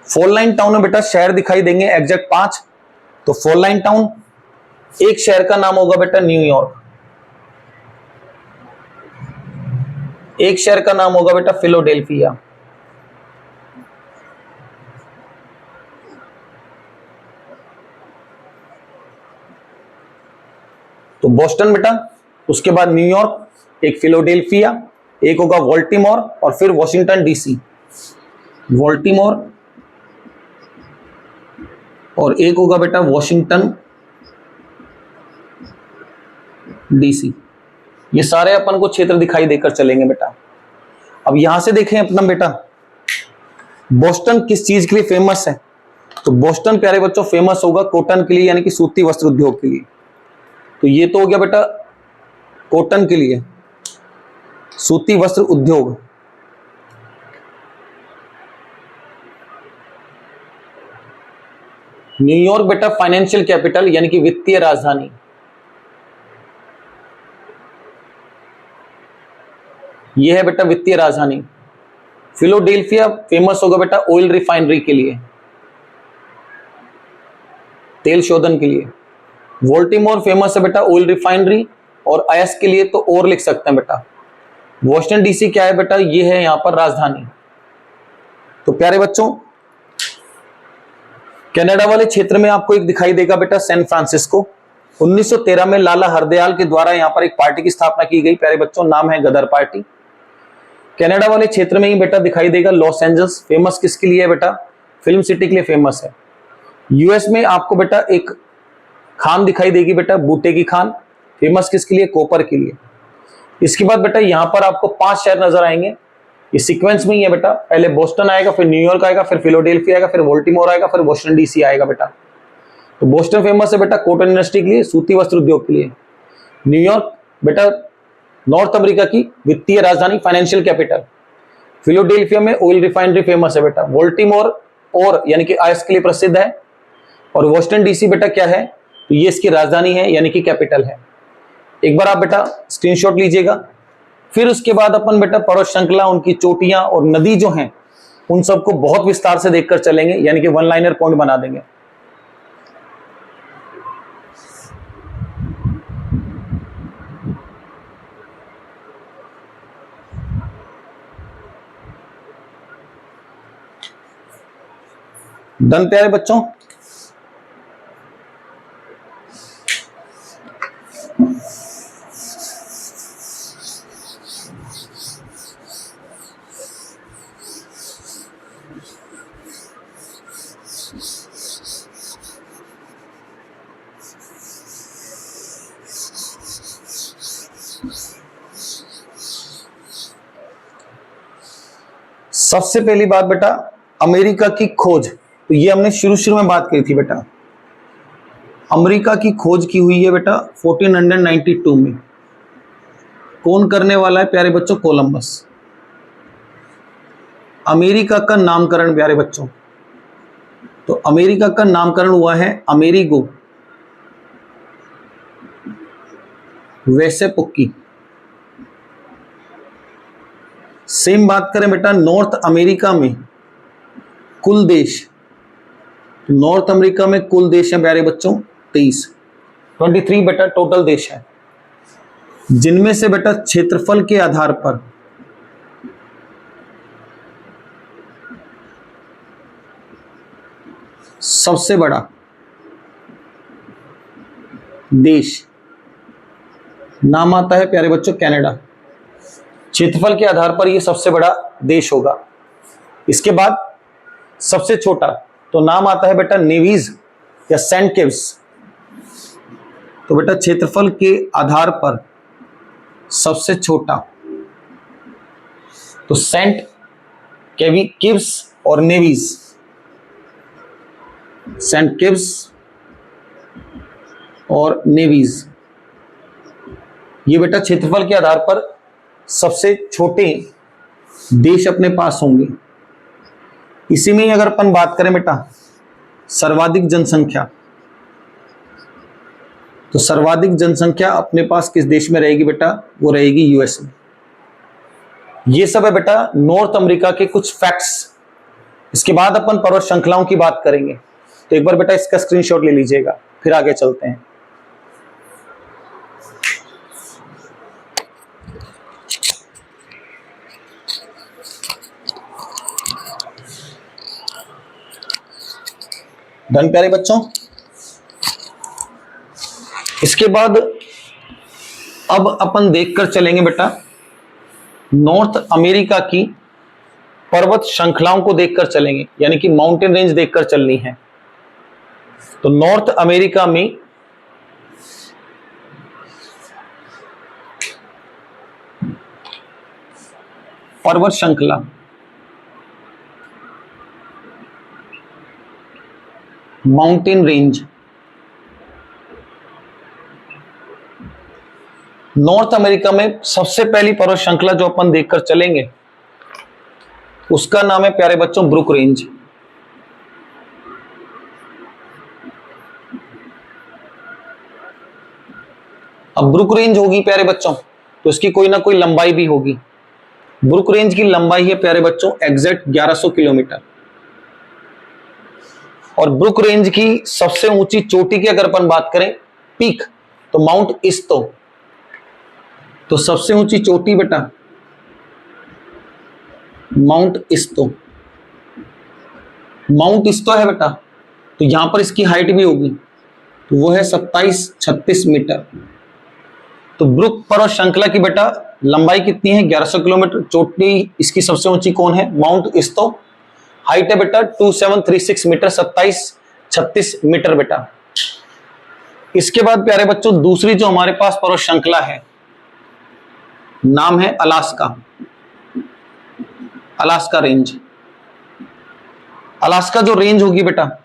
A: फॉल लाइन टाउन में बेटा शहर दिखाई देंगे एग्जैक्ट 5। तो फॉल लाइन टाउन, एक शहर का नाम होगा बेटा न्यूयॉर्क, एक शहर का नाम होगा बेटा फिलाडेल्फिया, तो बोस्टन बेटा, उसके बाद न्यूयॉर्क, एक फिलाडेल्फिया, एक होगा वॉल्टिमोर और फिर वॉशिंगटन डीसी। वॉल्टिमोर और एक होगा बेटा वॉशिंगटन डीसी। ये सारे अपन को क्षेत्र दिखाई देकर चलेंगे बेटा। अब यहां से देखें अपना बेटा बोस्टन किस चीज के लिए फेमस है? तो बोस्टन प्यारे बच्चों फेमस होगा कॉटन के लिए, यानी कि सूती वस्त्र उद्योग के लिए। तो ये तो हो गया बेटा कॉटन के लिए, सूती वस्त्र उद्योग। न्यूयॉर्क बेटा फाइनेंशियल कैपिटल यानी कि वित्तीय राजधानी। यह है बेटा वित्तीय राजधानी। फिलाडेल्फिया फेमस होगा बेटा ऑयल रिफाइनरी के लिए, तेल शोधन के लिए। वोल्टीमोर फेमस है बेटा ऑयल रिफाइनरी और आयस के लिए, तो और लिख सकते हैं बेटा। वॉशिंगटन डीसी क्या है बेटा, ये है यहां पर राजधानी। तो प्यारे बच्चों, कनाडा वाले क्षेत्र में आपको एक दिखाई देगा बेटा सैन फ्रांसिस्को। 1913 में लाला हरदयाल के द्वारा यहां पर एक पार्टी की स्थापना की गई प्यारे बच्चों, नाम है गदर पार्टी। कनाडा वाले क्षेत्र में ही बेटा दिखाई देगा लॉस एंजल्स, फेमस किसके लिए है बेटा, फिल्म सिटी के लिए फेमस है। यूएस में आपको बेटा एक खान दिखाई देगी बेटा, बूटे की खान, फेमस किसके लिए, कॉपर के लिए। इसके बाद बेटा यहां पर आपको 5 शहर नजर आएंगे, इस सीक्वेंस में ही है बेटा। पहले बोस्टन आएगा, फिर न्यूयॉर्क आएगा, फिर फिलाडेल्फिया आएगा, फिर वोल्टीमोर आएगा, फिर वॉशिंगटन डीसी आएगा बेटा। तो बोस्टन फेमस है बेटा कॉटन इंडस्ट्री के लिए, सूती वस्त्र उद्योग के लिए। न्यूयॉर्क बेटा नॉर्थ अमेरिका की वित्तीय राजधानी, फाइनेंशियल कैपिटल। फिलाडेल्फिया में ऑयल रिफाइनरी फेमस है बेटा। वोल्टीमोर और यानी कि आयस के लिए प्रसिद्ध है। और वॉशिंगटन डीसी बेटा क्या है, तो ये इसकी राजधानी है यानी कि कैपिटल है। एक बार आप बेटा स्क्रीनशॉट लीजिएगा। फिर उसके बाद अपन बेटा पर्वत श्रृंखला, उनकी चोटियां और नदी जो हैं, उन सबको बहुत विस्तार से देखकर चलेंगे, यानी कि वन लाइनर पॉइंट बना देंगे। डन प्यारे बच्चों। सबसे पहली बात बेटा अमेरिका की खोज, तो ये हमने शुरू में बात करी थी बेटा। अमेरिका की खोज की हुई है बेटा 1492 में। कौन करने वाला है प्यारे बच्चों, कोलंबस। अमेरिका का नामकरण प्यारे बच्चों, तो अमेरिका का नामकरण हुआ है अमेरिगो वेसेपुक्की। सेम बात करें बेटा नॉर्थ अमेरिका में कुल देश, नॉर्थ अमेरिका में कुल देश है प्यारे बच्चों 23 बेटा टोटल देश है, जिनमें से बेटा क्षेत्रफल के आधार पर सबसे बड़ा देश नाम आता है प्यारे बच्चों कनाडा। क्षेत्रफल के आधार पर यह सबसे बड़ा देश होगा। इसके बाद सबसे छोटा तो नाम आता है बेटा नेवीज या सेंट किव्स। तो बेटा क्षेत्रफल के आधार पर सबसे छोटा तो सेंट किव्स और नेवीज। सेंट किव्स और नेवीज ये बेटा क्षेत्रफल के आधार पर सबसे छोटे देश अपने पास होंगे। इसी में ही अगर अपन बात करें बेटा सर्वाधिक जनसंख्या, तो सर्वाधिक जनसंख्या अपने पास किस देश में रहेगी बेटा, वो रहेगी यूएस में। ये सब है बेटा नॉर्थ अमेरिका के कुछ फैक्ट्स। इसके बाद अपन पर्वत श्रृंखलाओं की बात करेंगे, तो एक बार बेटा इसका स्क्रीनशॉट ले लीजिएगा, फिर आगे चलते हैं। डन प्यारे बच्चों। इसके बाद अब अपन देखकर चलेंगे बेटा नॉर्थ अमेरिका की पर्वत श्रृंखलाओं को देखकर चलेंगे, यानी कि माउंटेन रेंज देखकर चलनी है। तो नॉर्थ अमेरिका में पर्वत श्रृंखला माउंटेन रेंज। नॉर्थ अमेरिका में सबसे पहली पर्वत श्रृंखला जो अपन देखकर चलेंगे उसका नाम है प्यारे बच्चों ब्रुक रेंज। अब ब्रुक रेंज होगी प्यारे बच्चों, तो इसकी कोई ना कोई लंबाई भी होगी। ब्रुक रेंज की लंबाई है प्यारे बच्चों एग्जैक्ट 1100 किलोमीटर। और ब्रुक रेंज की सबसे ऊंची चोटी की अगर अपन बात करें पीक, तो माउंट इस्तो, तो सबसे ऊंची चोटी बेटा माउंट इस्तो, माउंट इस्तो है बेटा। तो यहां पर इसकी हाइट भी होगी, तो वो है 2736 मीटर। तो ब्रुक पर्वत श्रृंखला की बेटा लंबाई कितनी है 1100 किलोमीटर, चोटी इसकी सबसे ऊंची कौन है माउंट इस्तो, हाइट है बेटा 2736 मीटर, 2736 मीटर बेटा। इसके बाद प्यारे बच्चों दूसरी जो हमारे पास पर्वत श्रृंखला है नाम है अलास्का, अलास्का रेंज। अलास्का जो रेंज होगी बेटा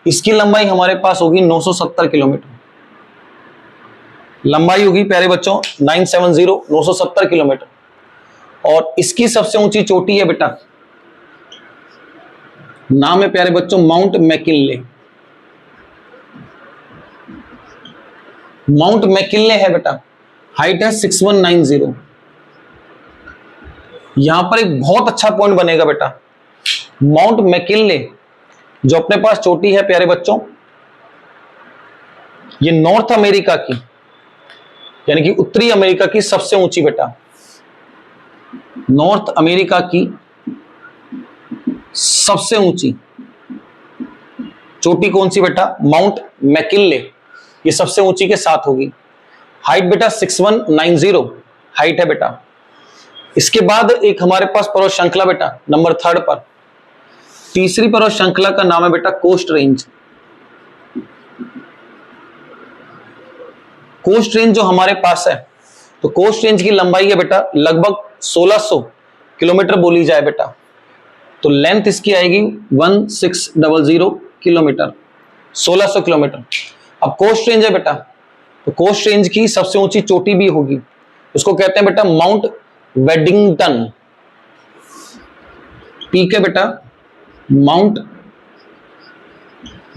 A: इसकी लंबाई हमारे पास होगी 970 किलोमीटर, लंबाई होगी प्यारे बच्चों 970 किलोमीटर। और इसकी सबसे ऊंची चोटी है बेटा, नाम है प्यारे बच्चों माउंट मैकिनले, माउंट मैकिनले है बेटा, हाइट है 6190। यहां पर एक बहुत अच्छा पॉइंट बनेगा बेटा, माउंट मैकिनले जो अपने पास चोटी है प्यारे बच्चों, ये नॉर्थ अमेरिका की यानी कि उत्तरी अमेरिका की सबसे ऊंची बेटा, नॉर्थ अमेरिका की सबसे ऊंची चोटी कौन सी बेटा माउंट मैकिनले, ये सबसे ऊंची के साथ होगी। हाइट बेटा 6190 हाइट है बेटा। इसके बाद एक हमारे पास पर्वत श्रृंखला बेटा नंबर 3 पर, तीसरी पर्वत श्रृंखला का नाम है बेटा कोस्ट रेंज। कोस्ट रेंज जो हमारे पास है, तो कोस्ट रेंज की लंबाई है बेटा लगभग 1600 किलोमीटर बोली जाए बेटा, तो लेंथ इसकी आएगी 1600 किलोमीटर, 1600 किलोमीटर। अब कोस्ट रेंज है बेटा, तो कोस्ट रेंज की सबसे ऊंची चोटी भी होगी, उसको कहते हैं बेटा माउंट वेडिंगटन, पीक है बेटा माउंट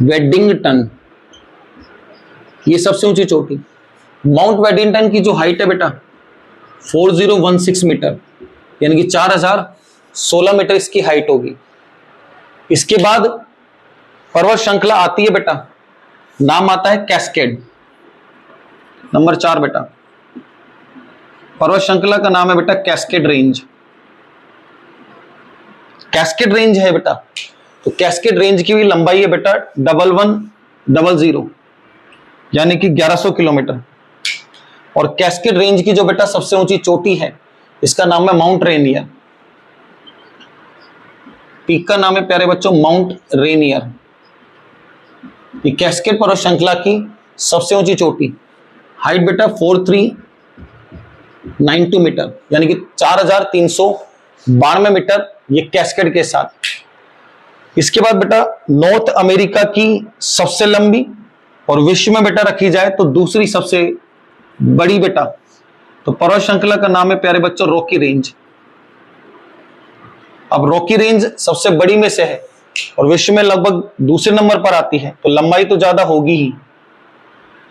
A: वेडिंगटन, ये सबसे ऊंची चोटी। माउंट वेडिंगटन की जो हाइट है बेटा 4016 मीटर, यानी कि 4016 मीटर इसकी हाइट होगी। इसके बाद पर्वत श्रृंखला आती है बेटा, नाम आता है कैस्केड, नंबर 4 बेटा, पर्वत श्रृंखला का नाम है बेटा कैस्केड रेंज। कैस्केड रेंज है बेटा, तो कैस्केड रेंज की भी लंबाई है बेटा 1100 यानी कि 1100 किलोमीटर। और कैस्केड रेंज की जो बेटा सबसे ऊंची चोटी है इसका नाम है माउंट रेनियर, पीक का नाम है प्यारे बच्चों माउंट रेनियर। ये कैस्केड पर्वत श्रृंखला की सबसे ऊंची चोटी, हाइट बेटा 4392 मीटर, यानी कि 4392 मीटर, ये कैस्केड के साथ। इसके बाद बेटा नॉर्थ अमेरिका की सबसे लंबी और विश्व में बेटा रखी जाए तो दूसरी सबसे बड़ी बेटा, तो पर्वत श्रृंखला का नाम है प्यारे बच्चों रॉकी रेंज। अब रॉकी रेंज सबसे बड़ी में से है और विश्व में लगभग दूसरे नंबर पर आती है, तो लंबाई तो ज्यादा होगी ही,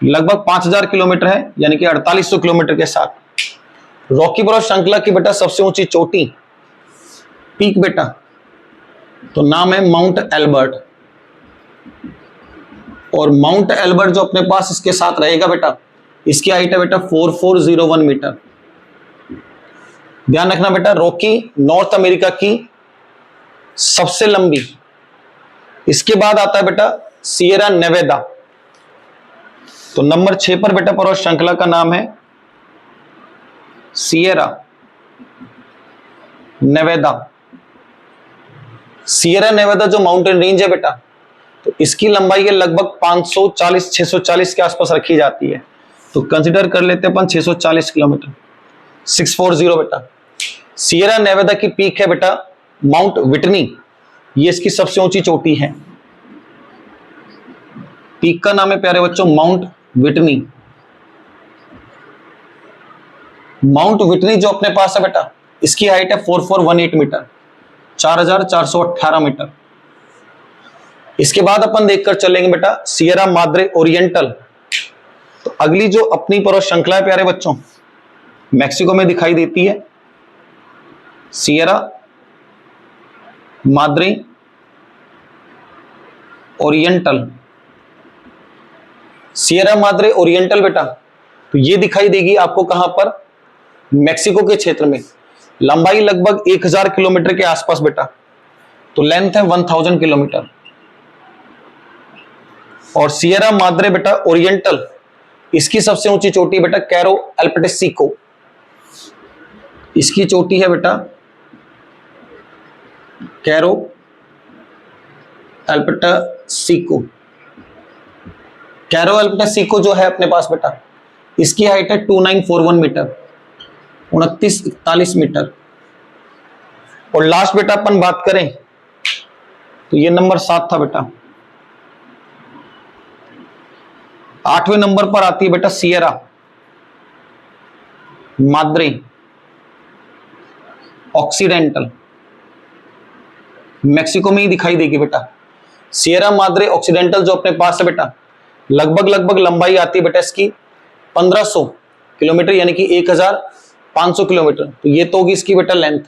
A: लगभग 5000 किलोमीटर है, यानी कि 4800 किलोमीटर के साथ। रॉकी पर्वत श्रृंखला की बेटा सबसे ऊंची चोटी पीक बेटा, तो नाम है माउंट एल्बर्ट। और माउंट एल्बर्ट जो अपने पास इसके साथ रहेगा बेटा, इसकी हाइट है बेटा 4401 मीटर। ध्यान रखना बेटा रॉकी नॉर्थ अमेरिका की सबसे लंबी। इसके बाद आता है बेटा सियरा नेवेदा, तो नंबर 6 पर बेटा पर्वत श्रृंखला का नाम है सियरा नेवेदा। सियरा नेवेदा जो माउंटेन रेंज है बेटा, तो इसकी लंबाई है लगभग 540-640 के आसपास रखी जाती है, तो कंसीडर कर लेते हैं अपन 640 किलोमीटर, 640 बेटा। सियरा नेवेदा की पीक है बेटा माउंट विटनी, ये इसकी सबसे ऊंची चोटी है, पीक का नाम है प्यारे बच्चों माउंट विटनी। माउंट विटनी जो अपने पास है बेटा, इसकी हाइट है 4418 मीटर, 4418 मीटर। इसके बाद अपन देखकर चलेंगे बेटा सियरा माद्रे ओरिएंटल, तो अगली जो अपनी पर्वत श्रृंखला है प्यारे बच्चों, मैक्सिको में दिखाई देती है, Sierra Madre oriental. Sierra Madre oriental बेटा, तो ये दिखाई देगी आपको कहां पर, मैक्सिको के क्षेत्र में। लंबाई लगभग 1000 किलोमीटर के आसपास बेटा, तो लेंथ है 1000 किलोमीटर। और सियरा माद्रे बेटा ओरिएंटल, इसकी सबसे ऊंची चोटी बेटा कैरो एल्पेटिसिको, इसकी चोटी है बेटा कैरो एल्पेटिसिको। कैरो एल्पेटिसिको जो है अपने पास बेटा, इसकी हाइट है 2941 मीटर, 2941 मीटर। और लास्ट बेटा अपन बात करें तो ये नंबर 7 था बेटा। 8वें नंबर पर आती है बेटा सियरा माद्रे ऑक्सीडेंटल, मैक्सिको में ही दिखाई देगी बेटा। सियरा माद्रे ऑक्सीडेंटल जो अपने पास है बेटा, लगभग लंबाई आती है बेटा इसकी 1500 किलोमीटर, यानी कि 1500 किलोमीटर। तो ये तो होगी इसकी बेटा लेंथ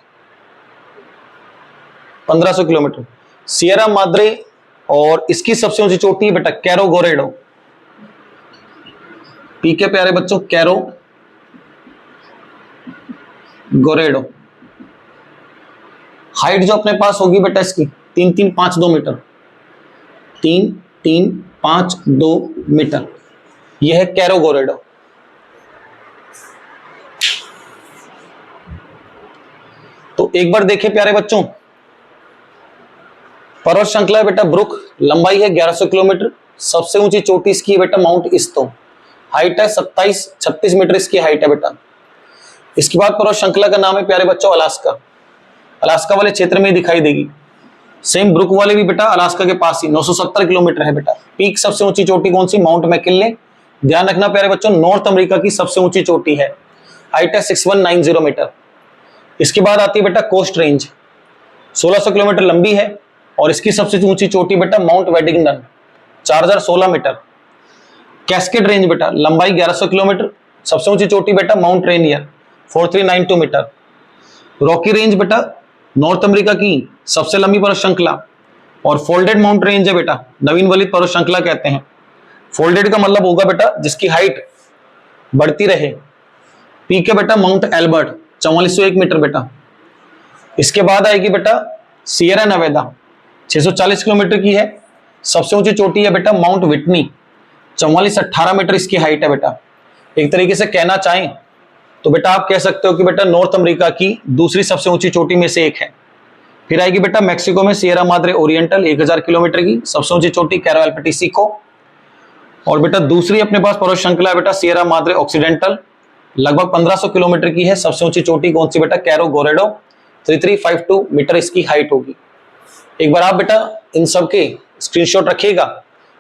A: 1500 किलोमीटर सियरा माद्रे। और इसकी सबसे ऊंची चोटी है बेटा कैरो गोरेडो, पी के प्यारे बच्चों कैरो गोरेडो। हाइट जो अपने पास होगी बेटा इसकी 3352 मीटर, 3352 मीटर, यह है कैरो गोरेडो। तो एक बार देखिए प्यारे बच्चों, पर्वत श्रृंखला है बेटा ब्रुक, लंबाई है 1100 किलोमीटर, सबसे ऊंची चोटी इसकी है बेटा माउंट इस्तो, हाइट है 36 मीटर इसकी हाइट है बेटा। इसके बाद पर्वत श्रृंखला का नाम है प्यारे बच्चों अलास्का, अलास्का वाले क्षेत्र में दिखाई देगी। सेम ब्रुक वाले भी बेटा अलास्का के पास ही 970 किलोमीटर है बेटा। पीक सबसे ऊंची चोटी कौन सी, माउंट मैकिनले, ध्यान रखना प्यारे बच्चों नॉर्थ अमेरिका की सबसे ऊंची चोटी है, हाइट है 6190 मीटर। इसके बाद आती है बेटा कोस्ट रेंज, 1600 किलोमीटर लंबी है, और इसकी सबसे ऊंची चोटी बेटा mount Waddington 4016 metre. Cascade range बेटा, लंबाई 1100 किलोमीटर, सबसे ऊंची चोटी बेटा mount Rainier 4392 metre. Rocky range बेटा नॉर्थ अमेरिका की सबसे लंबी पर्वत श्रृंखला, और फोल्डेड माउंट रेंज है बेटा, नवीन वलित पर्वत श्रृंखला कहते हैं। फोल्डेड का मतलब होगा बेटा जिसकी हाइट बढ़ती रहे। पीक है बेटा माउंट एल्बर्ट 4401 मीटर बेटा। इसके बाद आएगी बेटा सियरा नेवादा, 640 किलोमीटर की है, सबसे ऊंची चोटी है बेटा माउंट विटनी 4418 मीटर इसकी हाइट है बेटा। एक तरीके से कहना चाहें तो बेटा आप कह सकते हो कि बेटा नॉर्थ अमेरिका की दूसरी सबसे ऊंची चोटी में से एक है। फिर आएगी बेटा मैक्सिको में सियरा माद्रे ओरिएंटल 1000 किलोमीटर की, सबसे ऊंची चोटी कैरो एल्पेटिसिको। और बेटा दूसरी अपने पास पर्वत श्रृंखला है बेटा सियरा माद्रे ऑक्सीडेंटल, लगभग 1500 किलोमीटर की है, सबसे ऊंची चोटी कौन सी बेटा कैरो गोरेडो 3352 मीटर इसकी हाइट होगी। एक बार आप बेटा इन सब के स्क्रीनशॉट रखिएगा।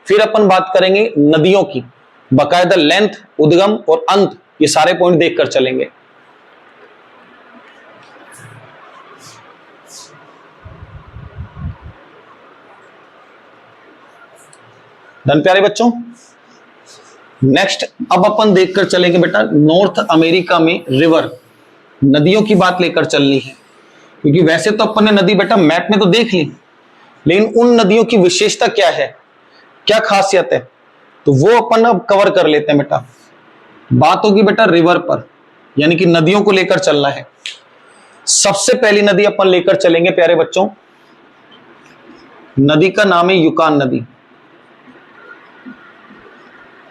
A: फिर अपन बात करेंगे नदियों की, बाकायदा लेंथ, उद्गम और अंत, ये सारे पॉइंट देखकर चलेंगे। डन प्यारे बच्चों, नेक्स्ट अब अपन देखकर चलेंगे बेटा नॉर्थ अमेरिका में रिवर, नदियों की बात लेकर चलनी है। क्योंकि वैसे तो अपन ने नदी बेटा मैप में तो देख ली, लेकिन उन नदियों की विशेषता क्या है, क्या खासियत है, तो वो अपन अब कवर कर लेते हैं बेटा। बात होगी बेटा रिवर पर, यानी कि नदियों को लेकर चलना है। सबसे पहली नदी अपन लेकर चलेंगे प्यारे बच्चों, नदी का नाम है युकान नदी।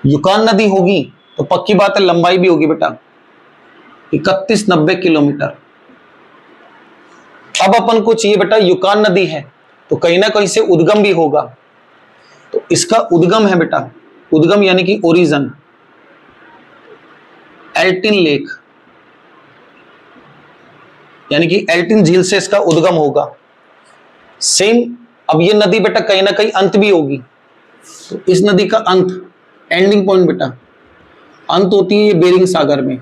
A: युकान नदी होगी तो पक्की बात है लंबाई भी होगी बेटा 3190 किलोमीटर। अब अपन को चाहिए बेटा युकान नदी है तो कहीं ना कहीं से उद्गम भी होगा, तो इसका उद्गम है बेटा, उद्गम यानी कि ओरिजिन एल्टिन लेक, यानी कि एल्टिन झील से इसका उद्गम होगा। सेम अब ये नदी बेटा कहीं ना कहीं अंत भी होगी, तो इस नदी का अंत, एंडिंग पॉइंट बेटा अंत होती है ये बेरिंग सागर में,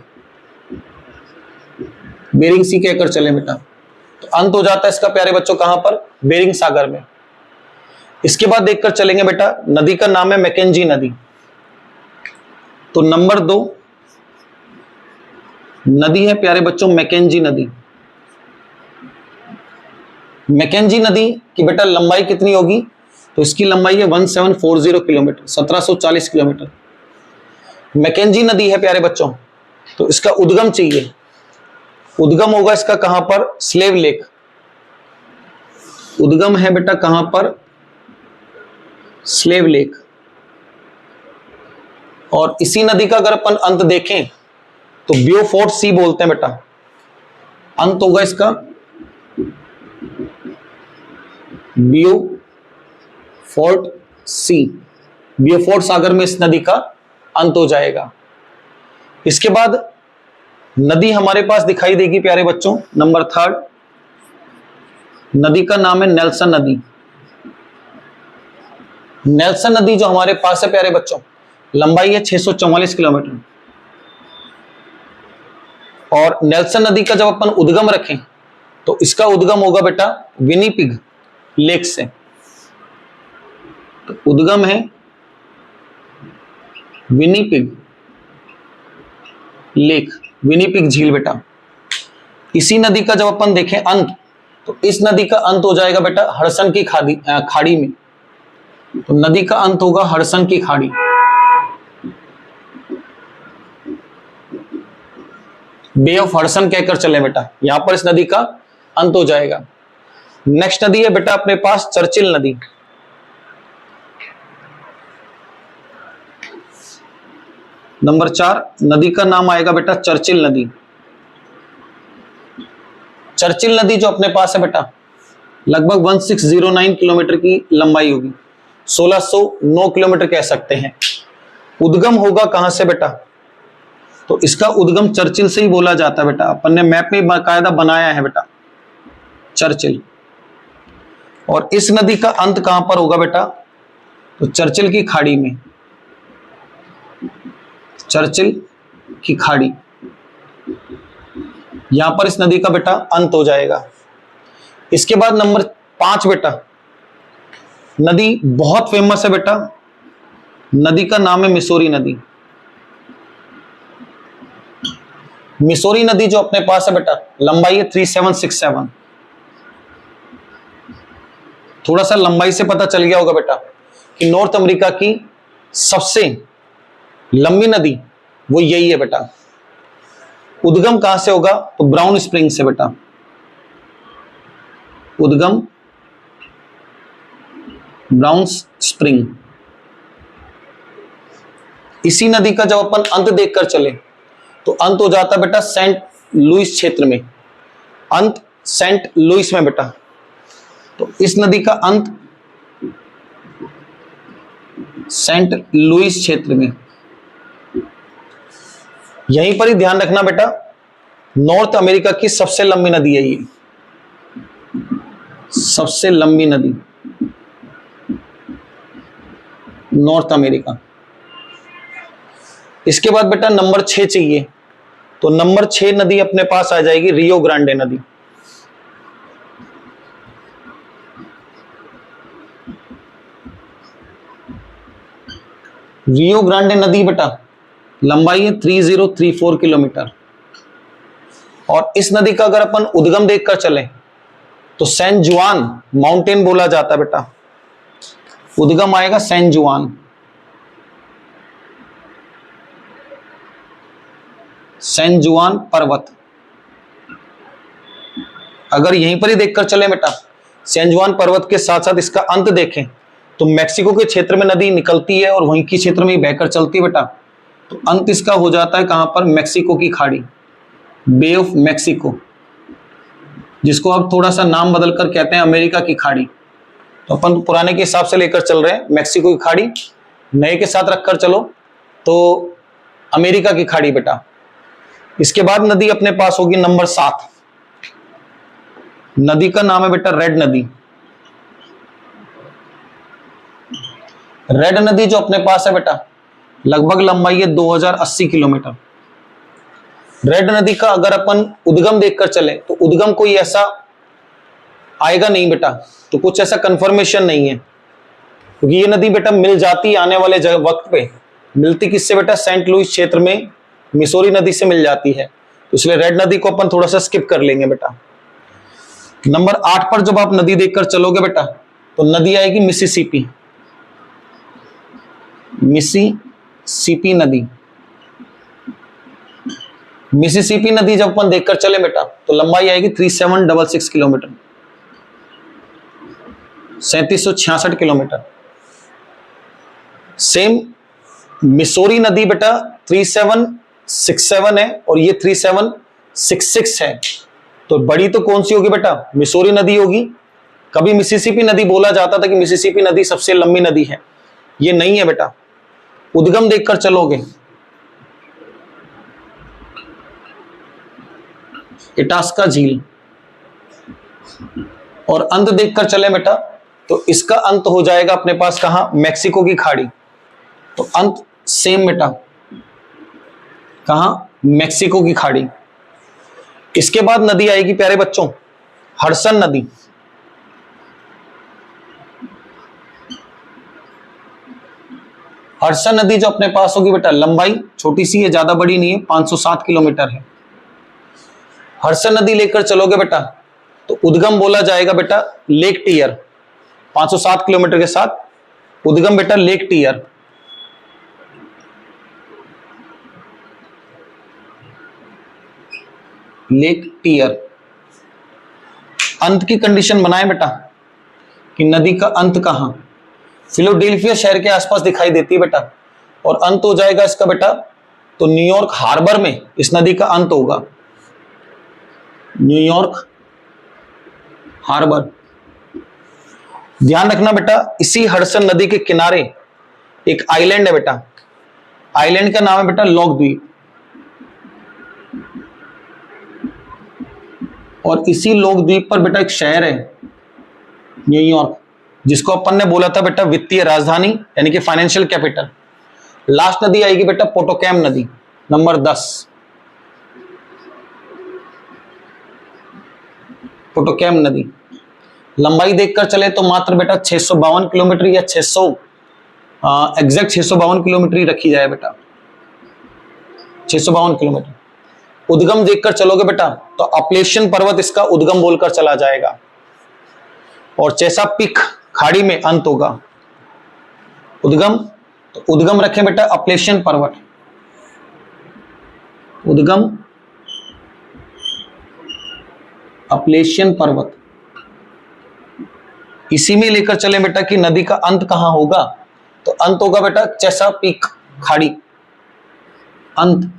A: बेरिंग सी कहकर चले बेटा, तो अंत हो जाता है इसका प्यारे बच्चों कहां पर, बेरिंग सागर में। इसके बाद देखकर चलेंगे बेटा नदी का नाम है मैकेंजी नदी। तो नंबर 2 नदी है प्यारे बच्चों मैकेंजी नदी। मैकेंजी नदी की बेटा लंबाई कितनी होगी? तो इसकी लंबाई है 1740 किलोमीटर, 1740 किलोमीटर। मैकेंजी नदी है प्यारे बच्चों, तो इसका उद्गम चाहिए। उद्गम होगा इसका कहां पर? Slave lake. उद्गम है बेटा कहां पर? Slave lake. और इसी नदी का अगर अपन अंत देखें तो ब्यूफोर्ट सी बोलते हैं बेटा। अंत होगा इसका ब्यूफोर्ट सी। ब्यूफोर्ट सागर में इस नदी का अंत हो जाएगा। इसके बाद नदी हमारे पास दिखाई देगी प्यारे बच्चों, नंबर 3 नदी का नाम है नेल्सन नदी। नेल्सन नदी जो हमारे पास है प्यारे बच्चों, लंबाई है 644 किलोमीटर। और नेल्सन नदी का जब अपन उद्गम रखें तो इसका उद्गम होगा बेटा विनिपिग लेक से। तो उद्गम है विनिपिग लेक, विनिपिग झील बेटा। इसी नदी का जब अपन देखें अंत, तो इस नदी का अंत हो जाएगा बेटा हडसन की खाड़ी में। तो नदी का अंत होगा हडसन की खाड़ी। बे ऑफ हडसन कहकर चले बेटा, यहां पर इस नदी का अंत हो जाएगा। नेक्स्ट नदी है बेटा अपने पास चर्चिल नदी। नंबर 4 नदी का नाम आएगा बेटा चर्चिल नदी। चर्चिल नदी जो अपने पास है बेटा, लगभग 1609 किलोमीटर की लंबाई होगी, 1609 किलोमीटर कह सकते हैं। उद्गम होगा कहां से बेटा? तो इसका उद्गम चर्चिल से ही बोला जाता है बेटा। अपन ने मैप में बाकायदा बनाया है बेटा चर्चिल। और इस नदी का अंत कहां पर होगा बेटा? तो चर्चिल की खाड़ी में। चर्चिल की खाड़ी, यहां पर इस नदी का बेटा अंत हो जाएगा। इसके बाद नंबर 5 बेटा, नदी बहुत फेमस है बेटा, नदी का नाम है मिसौरी नदी। मिसौरी नदी जो अपने पास है बेटा, लंबाई है 3767। थोड़ा सा लंबाई से पता चल गया होगा बेटा कि नॉर्थ अमेरिका की सबसे लंबी नदी वो यही है बेटा। उद्गम कहां से होगा? तो ब्राउन स्प्रिंग से बेटा। उद्गम ब्राउन स्प्रिंग। इसी नदी का जब अपन अंत देखकर चले तो अंत हो जाता बेटा सेंट लुइस क्षेत्र में। अंत सेंट लुइस में बेटा। तो इस नदी का अंत सेंट लुइस क्षेत्र में। यहीं पर ही ध्यान रखना बेटा, नॉर्थ अमेरिका की सबसे लंबी नदी है ये, सबसे लंबी नदी नॉर्थ अमेरिका। इसके बाद बेटा नंबर 6 चाहिए, तो नंबर 6 नदी अपने पास आ जाएगी रियो ग्रांडे नदी। रियो ग्रांडे नदी बेटा लंबाई है 3034 किलोमीटर। और इस नदी का अगर अपन उद्गम देखकर चले तो सैन जुआन माउंटेन बोला जाता है बेटा। उद्गम आएगा सैन जुआन। सैन जुआन पर्वत। अगर यहीं पर ही देखकर चले बेटा, सैन जुआन पर्वत के साथ साथ इसका अंत देखें तो मैक्सिको के क्षेत्र में नदी निकलती है और वहीं के क्षेत्र में ही बहकर चलती है बेटा। तो अंत इसका हो जाता है कहां पर? मैक्सिको की खाड़ी, बे ऑफ मैक्सिको, जिसको अब थोड़ा सा नाम बदलकर कहते हैं अमेरिका की खाड़ी। तो अपन पुराने के हिसाब से लेकर चल रहे हैं मैक्सिको की खाड़ी, नए के साथ रखकर चलो तो अमेरिका की खाड़ी बेटा। इसके बाद नदी अपने पास होगी नंबर 7। नदी का नाम है बेटा रेड नदी। रेड नदी जो अपने पास है बेटा, लगभग लंबाई है 2080 किलोमीटर। रेड नदी का अगर अपन उद्गम देखकर चले तो उद्गम कोई ऐसा आएगा नहीं बेटा, तो कुछ ऐसा कंफर्मेशन नहीं है, क्योंकि ये नदी बेटा मिल जाती आने वाले वक्त पे मिलती किससे बेटा? सेंट लुइस क्षेत्र में मिसौरी नदी से मिल जाती है, तो इसलिए रेड नदी को अपन थोड़ा सा स्किप कर लेंगे बेटा। नंबर 8 पर जब आप नदी देखकर चलोगे बेटा तो नदी आएगी मिसिसिपी। मिसिसिपी नदी, मिसिसिपी नदी जब अपन देखकर चले बेटा तो लंबाई आएगी 3766 किलोमीटर, 3766 किलोमीटर। सेम मिसौरी नदी बेटा 3767 है और ये 3766 है, तो बड़ी तो कौन सी होगी बेटा? मिसौरी नदी होगी। कभी मिसिसिपी नदी बोला जाता था कि मिसिसिपी नदी सबसे लंबी नदी है, ये नहीं है बेटा। उद्गम देखकर चलोगे, इटास्का झील, और अंत देखकर चले बेटा तो इसका अंत हो जाएगा अपने पास कहां? मैक्सिको की खाड़ी। तो अंत सेम बेटा कहां? मैक्सिको की खाड़ी। इसके बाद नदी आएगी प्यारे बच्चों हडसन नदी। हडसन नदी जो अपने पास होगी बेटा, लंबाई छोटी सी है, ज्यादा बड़ी नहीं है, 507 किलोमीटर है। हडसन नदी लेकर चलोगे बेटा तो उद्गम बोला जाएगा बेटा लेक टियर। 507 किलोमीटर के साथ उद्गम बेटा लेक टियर। Lake tier. अंत की कंडीशन बनाए बेटा कि नदी का अंत कहां? फिलाडेल्फिया शहर के आसपास दिखाई देती है बेटा, और अंत हो जाएगा इसका बेटा तो न्यूयॉर्क हार्बर में इस नदी का अंत होगा। New York harbour. ध्यान रखना बेटा इसी हडसन नदी के किनारे एक आइलैंड है बेटा, आइलैंड का नाम है बेटा लॉग द्वीप, और इसी लॉग द्वीप पर बेटा एक शहर है न्यूयॉर्क, जिसको अपन ने बोला था बेटा वित्तीय राजधानी यानी कि फाइनेंशियल कैपिटल। लास्ट नदी आएगी बेटा पोटोकैम नदी, नंबर 10। पोटोकैम नदी लंबाई देखकर चले तो मात्र बेटा 652 किलोमीटर या 600 एग्जैक्ट 652 किलोमीटर ही रखी जाए बेटा, 652 किलोमीटर। उद्गम देखकर चलोगे बेटा तो अपलेशियन पर्वत इसका उद्गम बोलकर चला जाएगा, और चेसापीक खाड़ी में अंत होगा। उद्गम तो उद्गम रखें बेटा अपलेशियन पर्वत, उद्गम अपलेशियन पर्वत। इसी में लेकर चले बेटा कि नदी का अंत कहां होगा, तो अंत होगा बेटा चेसापीक खाड़ी, अंत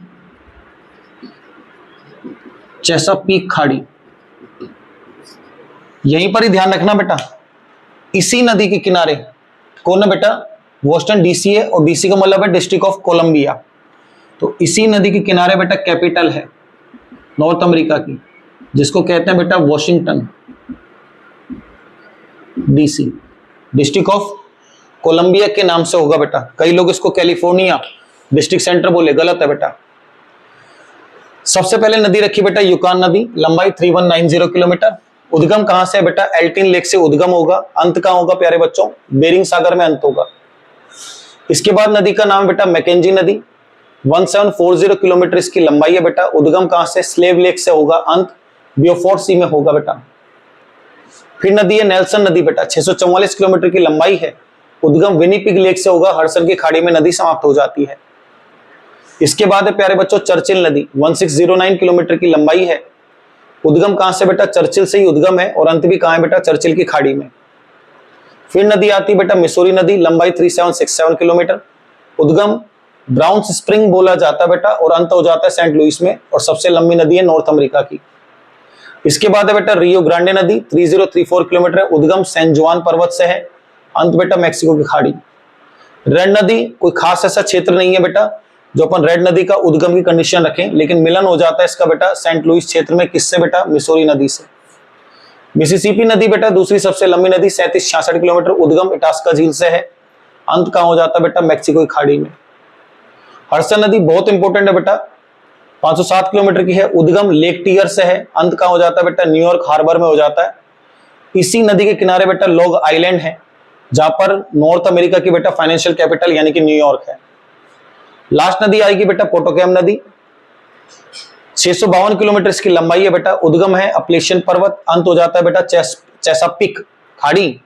A: चेसापीक खाड़ी। यहीं पर ही ध्यान रखना बेटा इसी नदी के किनारे कौन है बेटा? वॉशिंगटन डीसी है, और डीसी का मतलब है डिस्ट्रिक्ट ऑफ कोलंबिया। तो इसी नदी के किनारे बेटा कैपिटल है नॉर्थ अमेरिका की, जिसको कहते हैं बेटा Washington DC, district of Columbia के नाम से होगा बेटा। कई लोग इसको कैलिफोर्निया डिस्ट्रिक्ट सेंटर बोले, गलत है बेटा। सबसे पहले नदी रखी बेटा यूकान नदी, लंबाई 3190 किलोमीटर। उद्गम कहां से है बेटा? एल्टिन लेक से उद्गम होगा। अंत कहां होगा प्यारे बच्चों? बेरिंग सागर में अंत होगा। इसके बाद नदी का नाम बेटा मैकेंजी नदी, 1740 किलोमीटर इसकी लंबाई है बेटा। उद्गम कहां से? स्लेव लेक से होगा, अंत बियोफोर्ट सी में होगा बेटा। फिर नदी है नेल्सन नदी बेटा, 644 किलोमीटर की लंबाई है। उद्गम विनिपिग लेक से होगा, हडसन की खाड़ी में नदी समाप्त हो जाती है। इसके बाद है प्यारे बच्चों चर्चिल नदी, 1609 किलोमीटर की लंबाई है। उद्गम कहां से बेटा? चर्चिल से ही उद्गम है, और अंत भी कहां है बेटा? चर्चिल की खाड़ी में। फिर नदी आती है बेटा मिसौरी नदी, लंबाई 3767 किलोमीटर। उद्गम ब्राउन्स स्प्रिंग बोला जाता है बेटा, और अंत हो जाता है सेंट लुइस में, और सबसे लंबी नदी है नॉर्थ अमेरिका की। इसके बाद है बेटा रियो ग्रांडे नदी, 3034 किलोमीटर। उद्गम सैन जुआन पर्वत से है, अंत बेटा मैक्सिको की खाड़ी। रेड नदी कोई खास ऐसा क्षेत्र नहीं है बेटा जो अपन रेड नदी का उद्गम की कंडीशन रखें, लेकिन मिलन हो जाता है इसका बेटा सेंट लुइस क्षेत्र में, किससे बेटा? मिसौरी नदी से। मिसिसिपी नदी बेटा दूसरी सबसे लंबी नदी, 3766 किलोमीटर। उद्गम इटास्का झील से है, अंत कहां हो जाता है बेटा? मैक्सिको की खाड़ी में। हडसन नदी बहुत इंपॉर्टेंट है बेटा, 507 किलोमीटर की है। उद्गम लेक टियर से है, अंत कहां हो जाता है बेटा? न्यूयॉर्क हार्बर में हो जाता है। इसी नदी के किनारे बेटा लॉग आइलैंड है, जहां पर नॉर्थ अमेरिका की बेटा फाइनेंशियल कैपिटल यानी कि न्यूयॉर्क है। लास्ट नदी आएगी बेटा पोटोकेम नदी, 652 किलोमीटर इसकी लंबाई है बेटा। उद्गम है अपलेशियन पर्वत, अंत हो जाता है बेटा चेसापिक खाड़ी,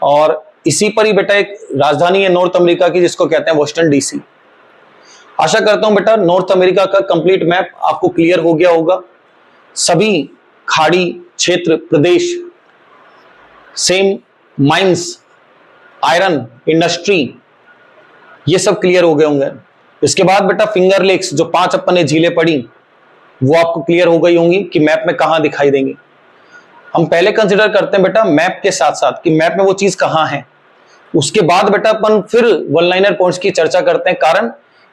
A: और इसी पर ही बेटा एक राजधानी है नॉर्थ अमेरिका की जिसको कहते हैं वॉशिंगटन डीसी। आशा करता हूं बेटा नॉर्थ अमेरिका का कंप्लीट मैप आपको क्लियर हो गया होगा। सभी खाड़ी क्षेत्र प्रदेश, सेम माइंस, आयरन इंडस्ट्री, ये सब क्लियर हो गए होंगे। इसके बाद बेटा फिंगर लेक्स जो 5 अपन ने झीलें पड़ी वो आपको क्लियर हो गई होंगी कि मैप में कहां दिखाई देंगी। हम पहले कंसिडर करते हैं बेटा मैप के साथ साथ कि मैप में वो चीज कहां है, उसके बाद बेटा अपन फिर वन लाइनर पॉइंट्स की चर्चा करते हैं। कारण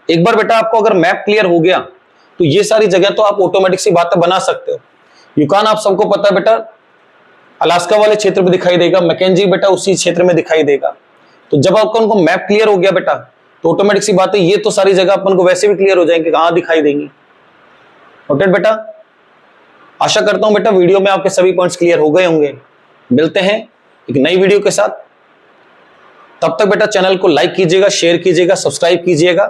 A: एक बार बेटा आपको अगर मैप क्लियर हो गया तो ये सारी जगह तो आप ऑटोमेटिक सी बातें बना सकते हो। यूकान आप सबको पता है बेटा अलास्का वाले क्षेत्र में दिखाई देगा, मैकेंजी बेटा उसी क्षेत्र में दिखाई देगा। तो जब अपन को मैप क्लियर हो गया बेटा तो ऑटोमेटिक सी बात है ये तो सारी जगह अपन को वैसे भी क्लियर हो जाएंगे कहां दिखाई देंगी। नोटेड बेटा। आशा करता हूं बेटा वीडियो में आपके सभी पॉइंट्स क्लियर हो गए होंगे। मिलते हैं एक नई वीडियो के साथ, तब तक बेटा चैनल को लाइक कीजिएगा, शेयर कीजिएगा, सब्सक्राइब कीजिएगा।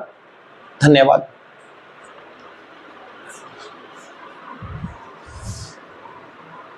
A: धन्यवाद।